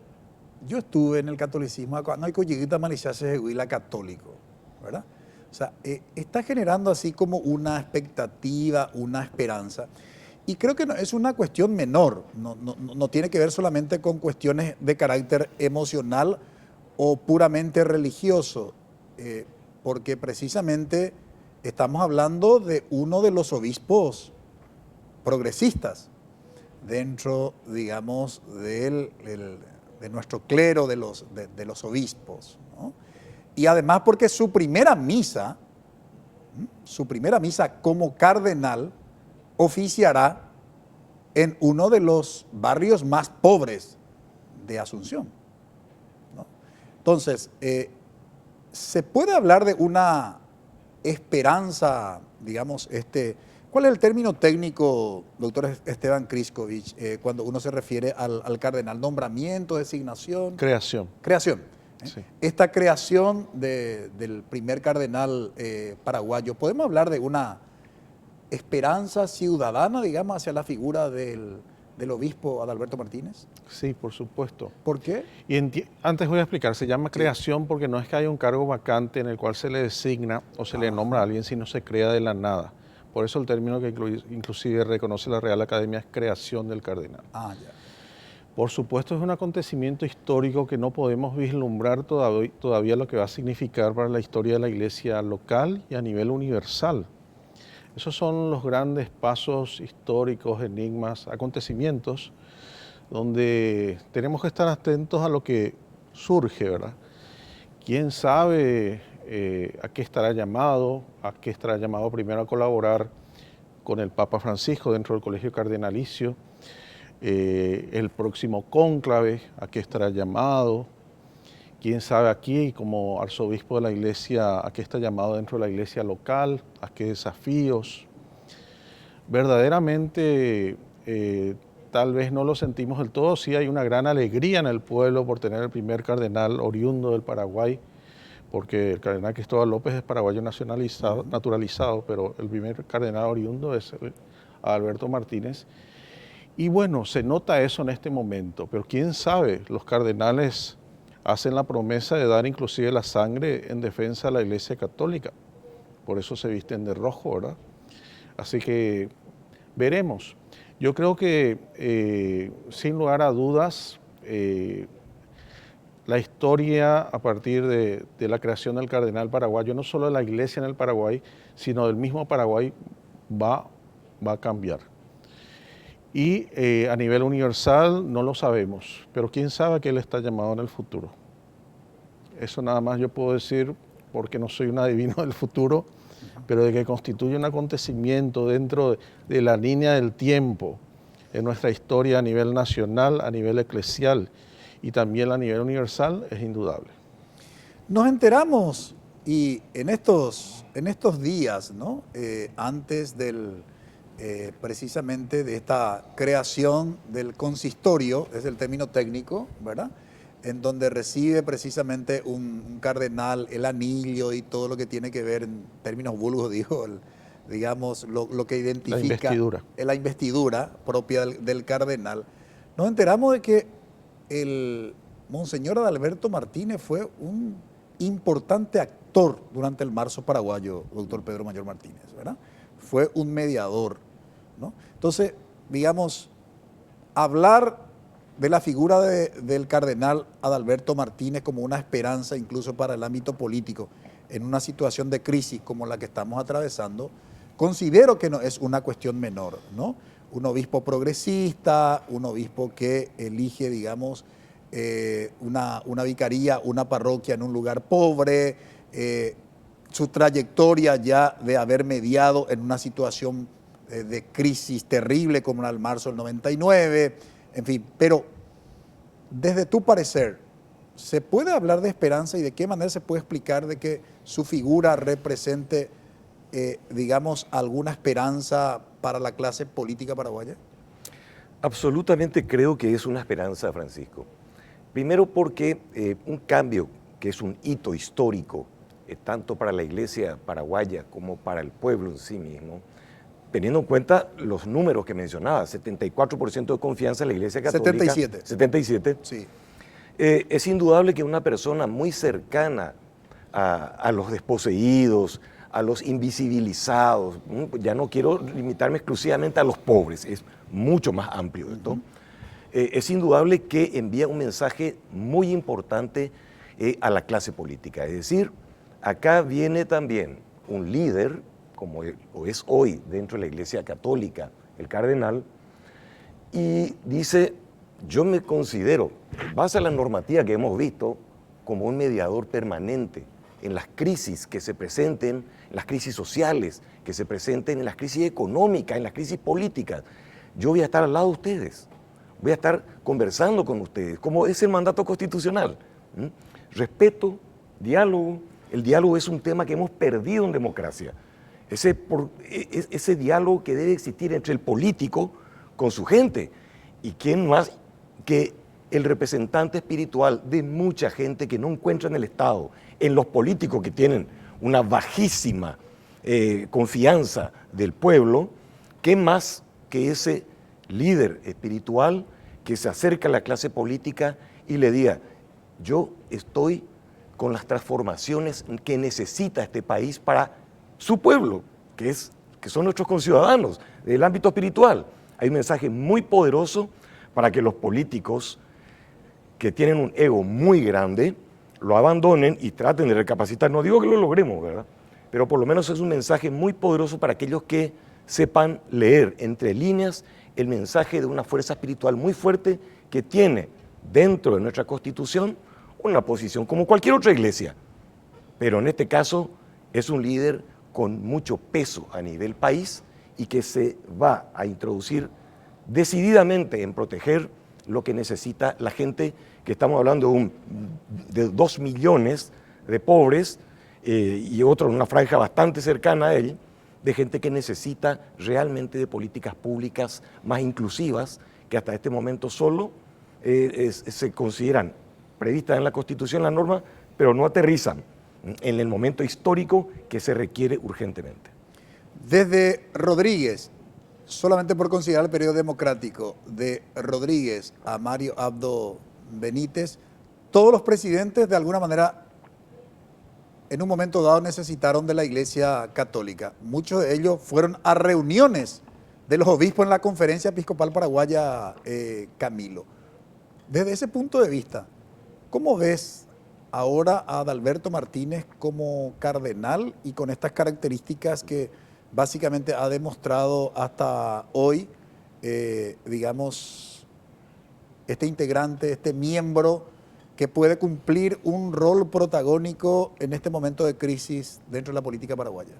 yo estuve en el catolicismo cuando hay coyiguita maliciase de huila católico, ¿verdad? O sea, está generando así como una expectativa, una esperanza. Y creo que no, es una cuestión menor, no tiene que ver solamente con cuestiones de carácter emocional o puramente religioso, porque precisamente estamos hablando de uno de los obispos progresistas dentro, digamos, de nuestro clero de los obispos, ¿no? Y además porque su primera misa como cardenal oficiará en uno de los barrios más pobres de Asunción, ¿no? Entonces, se puede hablar de una esperanza, digamos, ¿cuál es el término técnico, doctor Esteban Kriskovich, cuando uno se refiere al cardenal? ¿Nombramiento, designación? Creación. Creación. Sí. Esta creación del primer cardenal paraguayo, ¿podemos hablar de una esperanza ciudadana, digamos, hacia la figura del obispo Adalberto Martínez? Sí, por supuesto. ¿Por qué? Y antes voy a explicar, se llama creación porque no es que haya un cargo vacante en el cual se le designa o se le nombra a alguien, sino se crea de la nada. Por eso el término que inclusive reconoce la Real Academia es creación del cardenal. Ah, ya. Por supuesto es un acontecimiento histórico que no podemos vislumbrar todavía lo que va a significar para la historia de la iglesia local y a nivel universal. Esos son los grandes pasos históricos, enigmas, acontecimientos, donde tenemos que estar atentos a lo que surge, ¿verdad? ¿Quién sabe a qué estará llamado? ¿A qué estará llamado primero a colaborar con el Papa Francisco dentro del Colegio Cardenalicio? El próximo cónclave, ¿a qué estará llamado? ¿Quién sabe aquí, como arzobispo de la iglesia, a qué está llamado dentro de la iglesia local? ¿A qué desafíos? Verdaderamente, tal vez no lo sentimos del todo, sí hay una gran alegría en el pueblo por tener el primer cardenal oriundo del Paraguay, porque el cardenal Cristóbal López es paraguayo naturalizado, pero el primer cardenal oriundo es Adalberto Martínez. Y bueno, se nota eso en este momento, pero quién sabe, los cardenales hacen la promesa de dar inclusive la sangre en defensa de la Iglesia Católica. Por eso se visten de rojo, ¿verdad? Así que veremos. Yo creo que, sin lugar a dudas, la historia a partir de la creación del cardenal paraguayo, no solo de la Iglesia en el Paraguay, sino del mismo Paraguay, va a cambiar. Y a nivel universal no lo sabemos, pero quién sabe que él está llamado en el futuro. Eso nada más yo puedo decir porque no soy un adivino del futuro, pero de que constituye un acontecimiento dentro de la línea del tiempo en nuestra historia a nivel nacional, a nivel eclesial y también a nivel universal, es indudable. Nos enteramos y en estos días, ¿no? Antes precisamente de esta creación del consistorio, es el término técnico, ¿verdad?, en donde recibe precisamente un cardenal el anillo y todo lo que tiene que ver, en términos vulgos, digamos, lo que identifica la investidura propia del cardenal. Nos enteramos de que el Monseñor Adalberto Martínez fue un importante actor durante el marzo paraguayo, doctor Pedro Mayor Martínez, ¿verdad? Fue un mediador, ¿no? Entonces, digamos, hablar de la figura del cardenal Adalberto Martínez como una esperanza incluso para el ámbito político en una situación de crisis como la que estamos atravesando, considero que no es una cuestión menor, ¿no? Un obispo progresista, un obispo que elige, digamos, una vicaría, una parroquia en un lugar pobre, su trayectoria ya de haber mediado en una situación de crisis terrible como en el marzo del 99, en fin, pero desde tu parecer, ¿se puede hablar de esperanza y de qué manera se puede explicar de que su figura represente, digamos, alguna esperanza para la clase política paraguaya? Absolutamente creo que es una esperanza, Francisco. Primero porque un cambio que es un hito histórico, tanto para la iglesia paraguaya como para el pueblo en sí mismo, teniendo en cuenta los números que mencionaba, 74% de confianza en la Iglesia Católica. 77. Sí. Es indudable que una persona muy cercana a los desposeídos, a los invisibilizados, ya no quiero limitarme exclusivamente a los pobres, es mucho más amplio esto, es indudable que envía un mensaje muy importante a la clase política. Es decir, acá viene también un líder, como es hoy dentro de la Iglesia Católica, el cardenal, y dice, yo me considero, en base a la normativa que hemos visto, como un mediador permanente en las crisis que se presenten, en las crisis sociales que se presenten, en las crisis económicas, en las crisis políticas. Yo voy a estar al lado de ustedes, voy a estar conversando con ustedes, como es el mandato constitucional. Respeto, diálogo. El diálogo es un tema que hemos perdido en democracia. Ese diálogo que debe existir entre el político con su gente. ¿Y quién más que el representante espiritual de mucha gente que no encuentra en el Estado, en los políticos que tienen una bajísima confianza del pueblo? ¿Qué más que ese líder espiritual que se acerca a la clase política y le diga, yo estoy con las transformaciones que necesita este país para su pueblo, que son nuestros conciudadanos, del ámbito espiritual? Hay un mensaje muy poderoso para que los políticos que tienen un ego muy grande lo abandonen y traten de recapacitar. No digo que lo logremos, ¿verdad? Pero por lo menos es un mensaje muy poderoso para aquellos que sepan leer entre líneas el mensaje de una fuerza espiritual muy fuerte que tiene dentro de nuestra Constitución una posición como cualquier otra iglesia, pero en este caso es un líder con mucho peso a nivel país y que se va a introducir decididamente en proteger lo que necesita la gente, que estamos hablando de 2 millones de pobres y otro en una franja bastante cercana a él, de gente que necesita realmente de políticas públicas más inclusivas, que hasta este momento solo se consideran previstas en la Constitución, la norma, pero no aterrizan en el momento histórico que se requiere urgentemente. Desde Rodríguez, solamente por considerar el periodo democrático, de Rodríguez a Mario Abdo Benítez, todos los presidentes de alguna manera en un momento dado necesitaron de la Iglesia Católica. Muchos de ellos fueron a reuniones de los obispos en la Conferencia Episcopal Paraguaya, Camilo. Desde ese punto de vista, ¿cómo ves ahora a Adalberto Martínez como cardenal y con estas características que básicamente ha demostrado hasta hoy digamos, este integrante, este miembro que puede cumplir un rol protagónico en este momento de crisis dentro de la política paraguaya?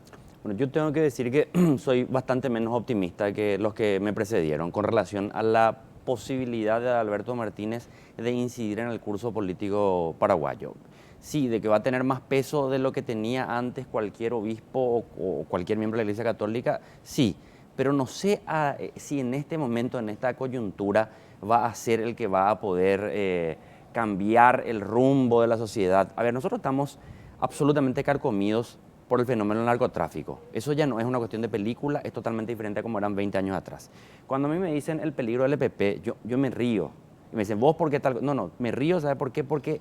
Bueno, yo tengo que decir que soy bastante menos optimista que los que me precedieron con relación a la posibilidad de Alberto Martínez de incidir en el curso político paraguayo. Sí, de que va a tener más peso de lo que tenía antes cualquier obispo o cualquier miembro de la Iglesia Católica, sí, pero no sé si en este momento, en esta coyuntura, va a ser el que va a poder cambiar el rumbo de la sociedad. A ver, nosotros estamos absolutamente carcomidos por el fenómeno del narcotráfico. Eso ya no es una cuestión de película, es totalmente diferente a como eran 20 años atrás. Cuando a mí me dicen el peligro del EPP, yo me río. Y me dicen, ¿vos por qué tal? No, me río, ¿sabe por qué? Porque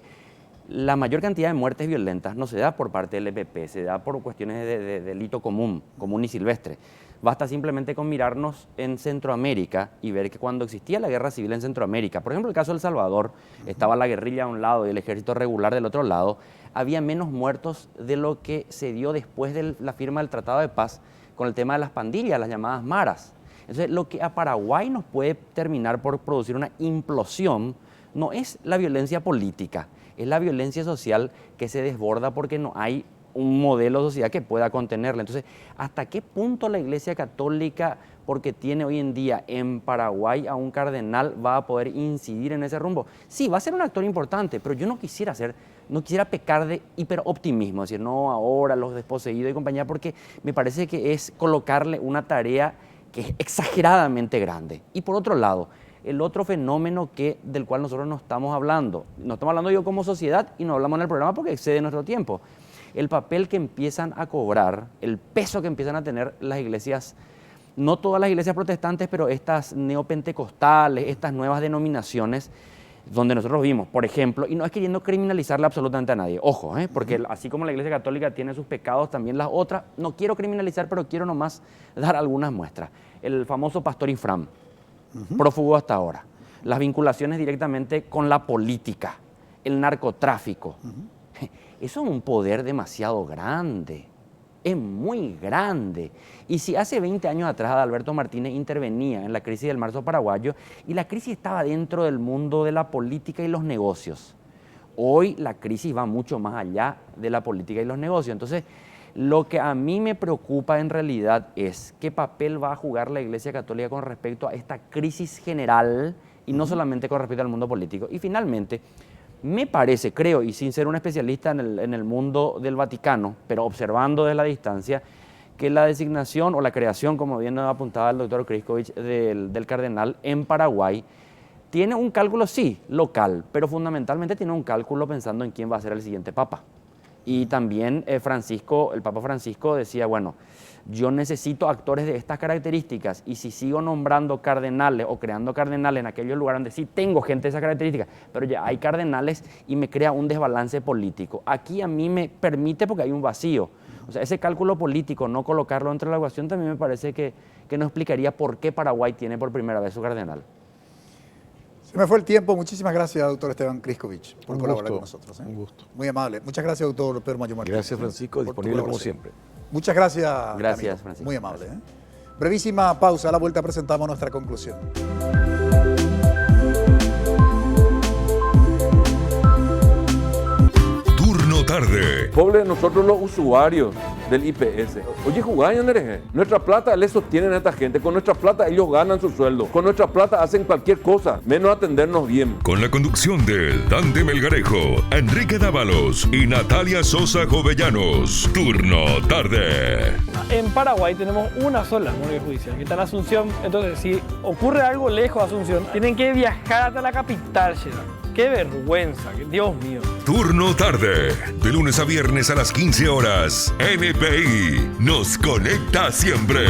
la mayor cantidad de muertes violentas no se da por parte del EPP, se da por cuestiones de delito común y silvestre. Basta simplemente con mirarnos en Centroamérica y ver que cuando existía la guerra civil en Centroamérica, por ejemplo el caso de El Salvador, estaba la guerrilla a un lado y el ejército regular del otro lado, había menos muertos de lo que se dio después de la firma del Tratado de Paz con el tema de las pandillas, las llamadas maras. Entonces, lo que a Paraguay nos puede terminar por producir una implosión no es la violencia política, es la violencia social que se desborda porque no hay un modelo de sociedad que pueda contenerla. Entonces, ¿hasta qué punto la Iglesia Católica, porque tiene hoy en día en Paraguay a un cardenal, va a poder incidir en ese rumbo? Sí, va a ser un actor importante, pero yo no quisiera pecar de hiperoptimismo, decir, no, ahora los desposeídos y compañía, porque me parece que es colocarle una tarea que es exageradamente grande. Y por otro lado, el otro fenómeno del cual nosotros no estamos hablando yo como sociedad y no hablamos en el programa porque excede nuestro tiempo, el papel que empiezan a cobrar, el peso que empiezan a tener las iglesias, no todas las iglesias protestantes, pero estas neopentecostales, estas nuevas denominaciones, donde nosotros vimos, por ejemplo, y no es queriendo criminalizarle absolutamente a nadie, ojo, porque así como la Iglesia Católica tiene sus pecados, también las otras, no quiero criminalizar, pero quiero nomás dar algunas muestras. El famoso pastor Infram, prófugo hasta ahora, las vinculaciones directamente con la política, el narcotráfico, eso es un poder demasiado grande, es muy grande. Y si hace 20 años atrás Alberto Martínez intervenía en la crisis del marzo paraguayo y la crisis estaba dentro del mundo de la política y los negocios, hoy la crisis va mucho más allá de la política y los negocios. Entonces, lo que a mí me preocupa en realidad es qué papel va a jugar la Iglesia Católica con respecto a esta crisis general y no solamente con respecto al mundo político. Y finalmente, me parece, creo, y sin ser un especialista en el mundo del Vaticano, pero observando desde la distancia, que la designación o la creación, como bien nos apuntaba el doctor Kriskovich, del cardenal en Paraguay, tiene un cálculo, sí, local, pero fundamentalmente tiene un cálculo pensando en quién va a ser el siguiente papa. Y también el Papa Francisco decía, bueno, yo necesito actores de estas características y si sigo nombrando cardenales o creando cardenales en aquellos lugares donde sí tengo gente de esas características, pero ya hay cardenales y me crea un desbalance político. Aquí a mí me permite porque hay un vacío. O sea, ese cálculo político, no colocarlo entre la ecuación, también me parece que nos explicaría por qué Paraguay tiene por primera vez su cardenal. Se me fue el tiempo. Muchísimas gracias, doctor Esteban Kriskovich, por colaborar con nosotros. Un gusto. Muy amable. Muchas gracias, doctor Pedro Mayo Martínez. Gracias, Francisco. Disponible como siempre. Muchas gracias. Gracias, Francisco. Muy amable. Brevísima pausa. A la vuelta presentamos nuestra conclusión. Turno tarde. Pobre de nosotros los usuarios del IPS. Oye, jugáis, Andrés. Nuestra plata le sostienen a esta gente. Con nuestra plata ellos ganan su sueldo. Con nuestra plata hacen cualquier cosa, menos atendernos bien. Con la conducción de Dante Melgarejo, Enrique Dávalos y Natalia Sosa Jovellanos. Turno tarde. En Paraguay tenemos una sola morgue judicial, que está en Asunción. Entonces, si ocurre algo lejos de Asunción, tienen que viajar hasta la capital, Gerard. ¡Qué vergüenza! ¡Dios mío! Turno tarde. De lunes a viernes a las 15 horas. NPI nos conecta siempre.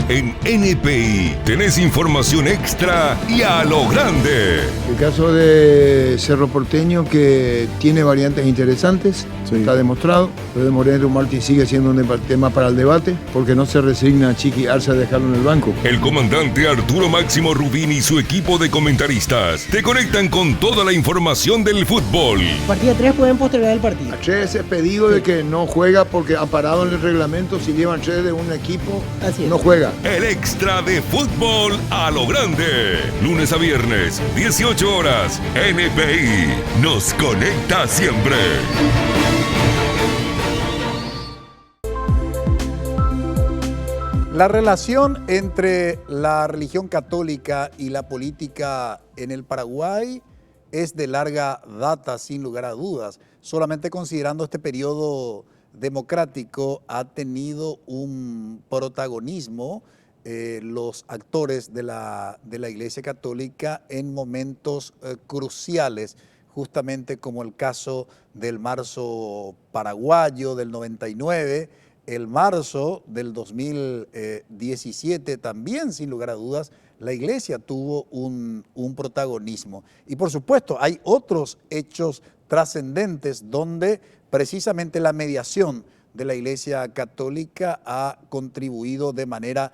En NPI tenés información extra y a lo grande. El caso de Cerro Porteño, que tiene variantes interesantes, está demostrado. Lo de Moreno Martí sigue siendo un tema para el debate, porque no se resigna Chiqui Arce a dejarlo en el banco. El comandante Arturo Máximo Rubín y su equipo de comentaristas te conectan con toda la información del fútbol. Partida 3 pueden postergar el partido. Ayer ese pedido de que no juega porque ha parado en el reglamento, si llevan 3 de un equipo, no juega. El extra de fútbol a lo grande. Lunes a viernes, 18 horas. NPI nos conecta siempre. La relación entre la religión católica y la política en el Paraguay es de larga data, sin lugar a dudas. Solamente considerando este periodo democrático ha tenido un protagonismo los actores de la Iglesia Católica en momentos cruciales, justamente como el caso del marzo paraguayo del 99, el marzo del 2017 también, sin lugar a dudas, la Iglesia tuvo un protagonismo. Y por supuesto hay otros hechos trascendentes donde precisamente la mediación de la Iglesia Católica ha contribuido de manera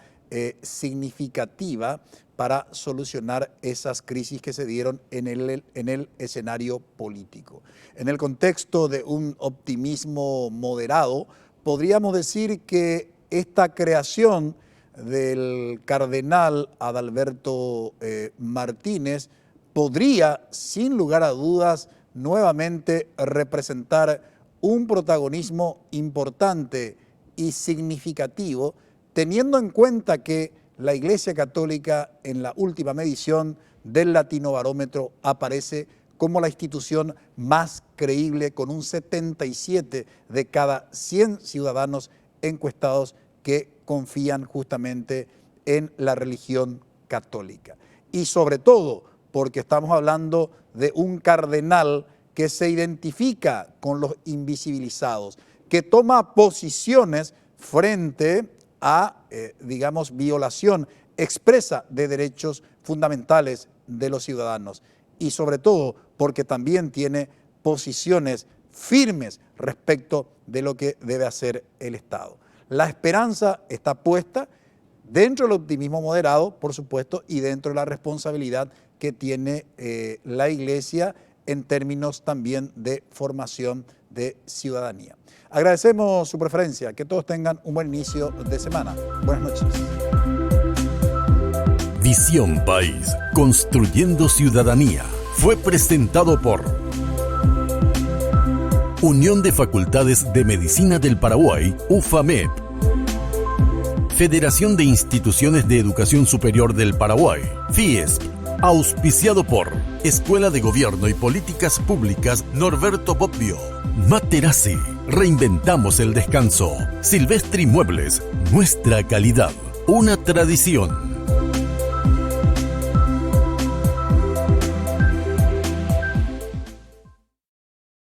significativa para solucionar esas crisis que se dieron en el escenario político. En el contexto de un optimismo moderado, podríamos decir que esta creación del cardenal Adalberto Martínez podría, sin lugar a dudas, nuevamente representar un protagonismo importante y significativo, teniendo en cuenta que la Iglesia Católica en la última medición del Latinobarómetro aparece como la institución más creíble, con un 77 de cada 100 ciudadanos encuestados que confían justamente en la religión católica. Y sobre todo porque estamos hablando de un cardenal que se identifica con los invisibilizados, que toma posiciones frente a, violación expresa de derechos fundamentales de los ciudadanos, y sobre todo porque también tiene posiciones firmes respecto de lo que debe hacer el Estado. La esperanza está puesta dentro del optimismo moderado, por supuesto, y dentro de la responsabilidad que tiene la Iglesia en términos también de formación de ciudadanía. Agradecemos su preferencia, que todos tengan un buen inicio de semana. Buenas noches. Visión País, construyendo ciudadanía, fue presentado por Unión de Facultades de Medicina del Paraguay, UFAMEP, Federación de Instituciones de Educación Superior del Paraguay, FIESP, auspiciado por Escuela de Gobierno y Políticas Públicas Norberto Bobbio, Materazzi, reinventamos el descanso, Silvestri Muebles, nuestra calidad, una tradición.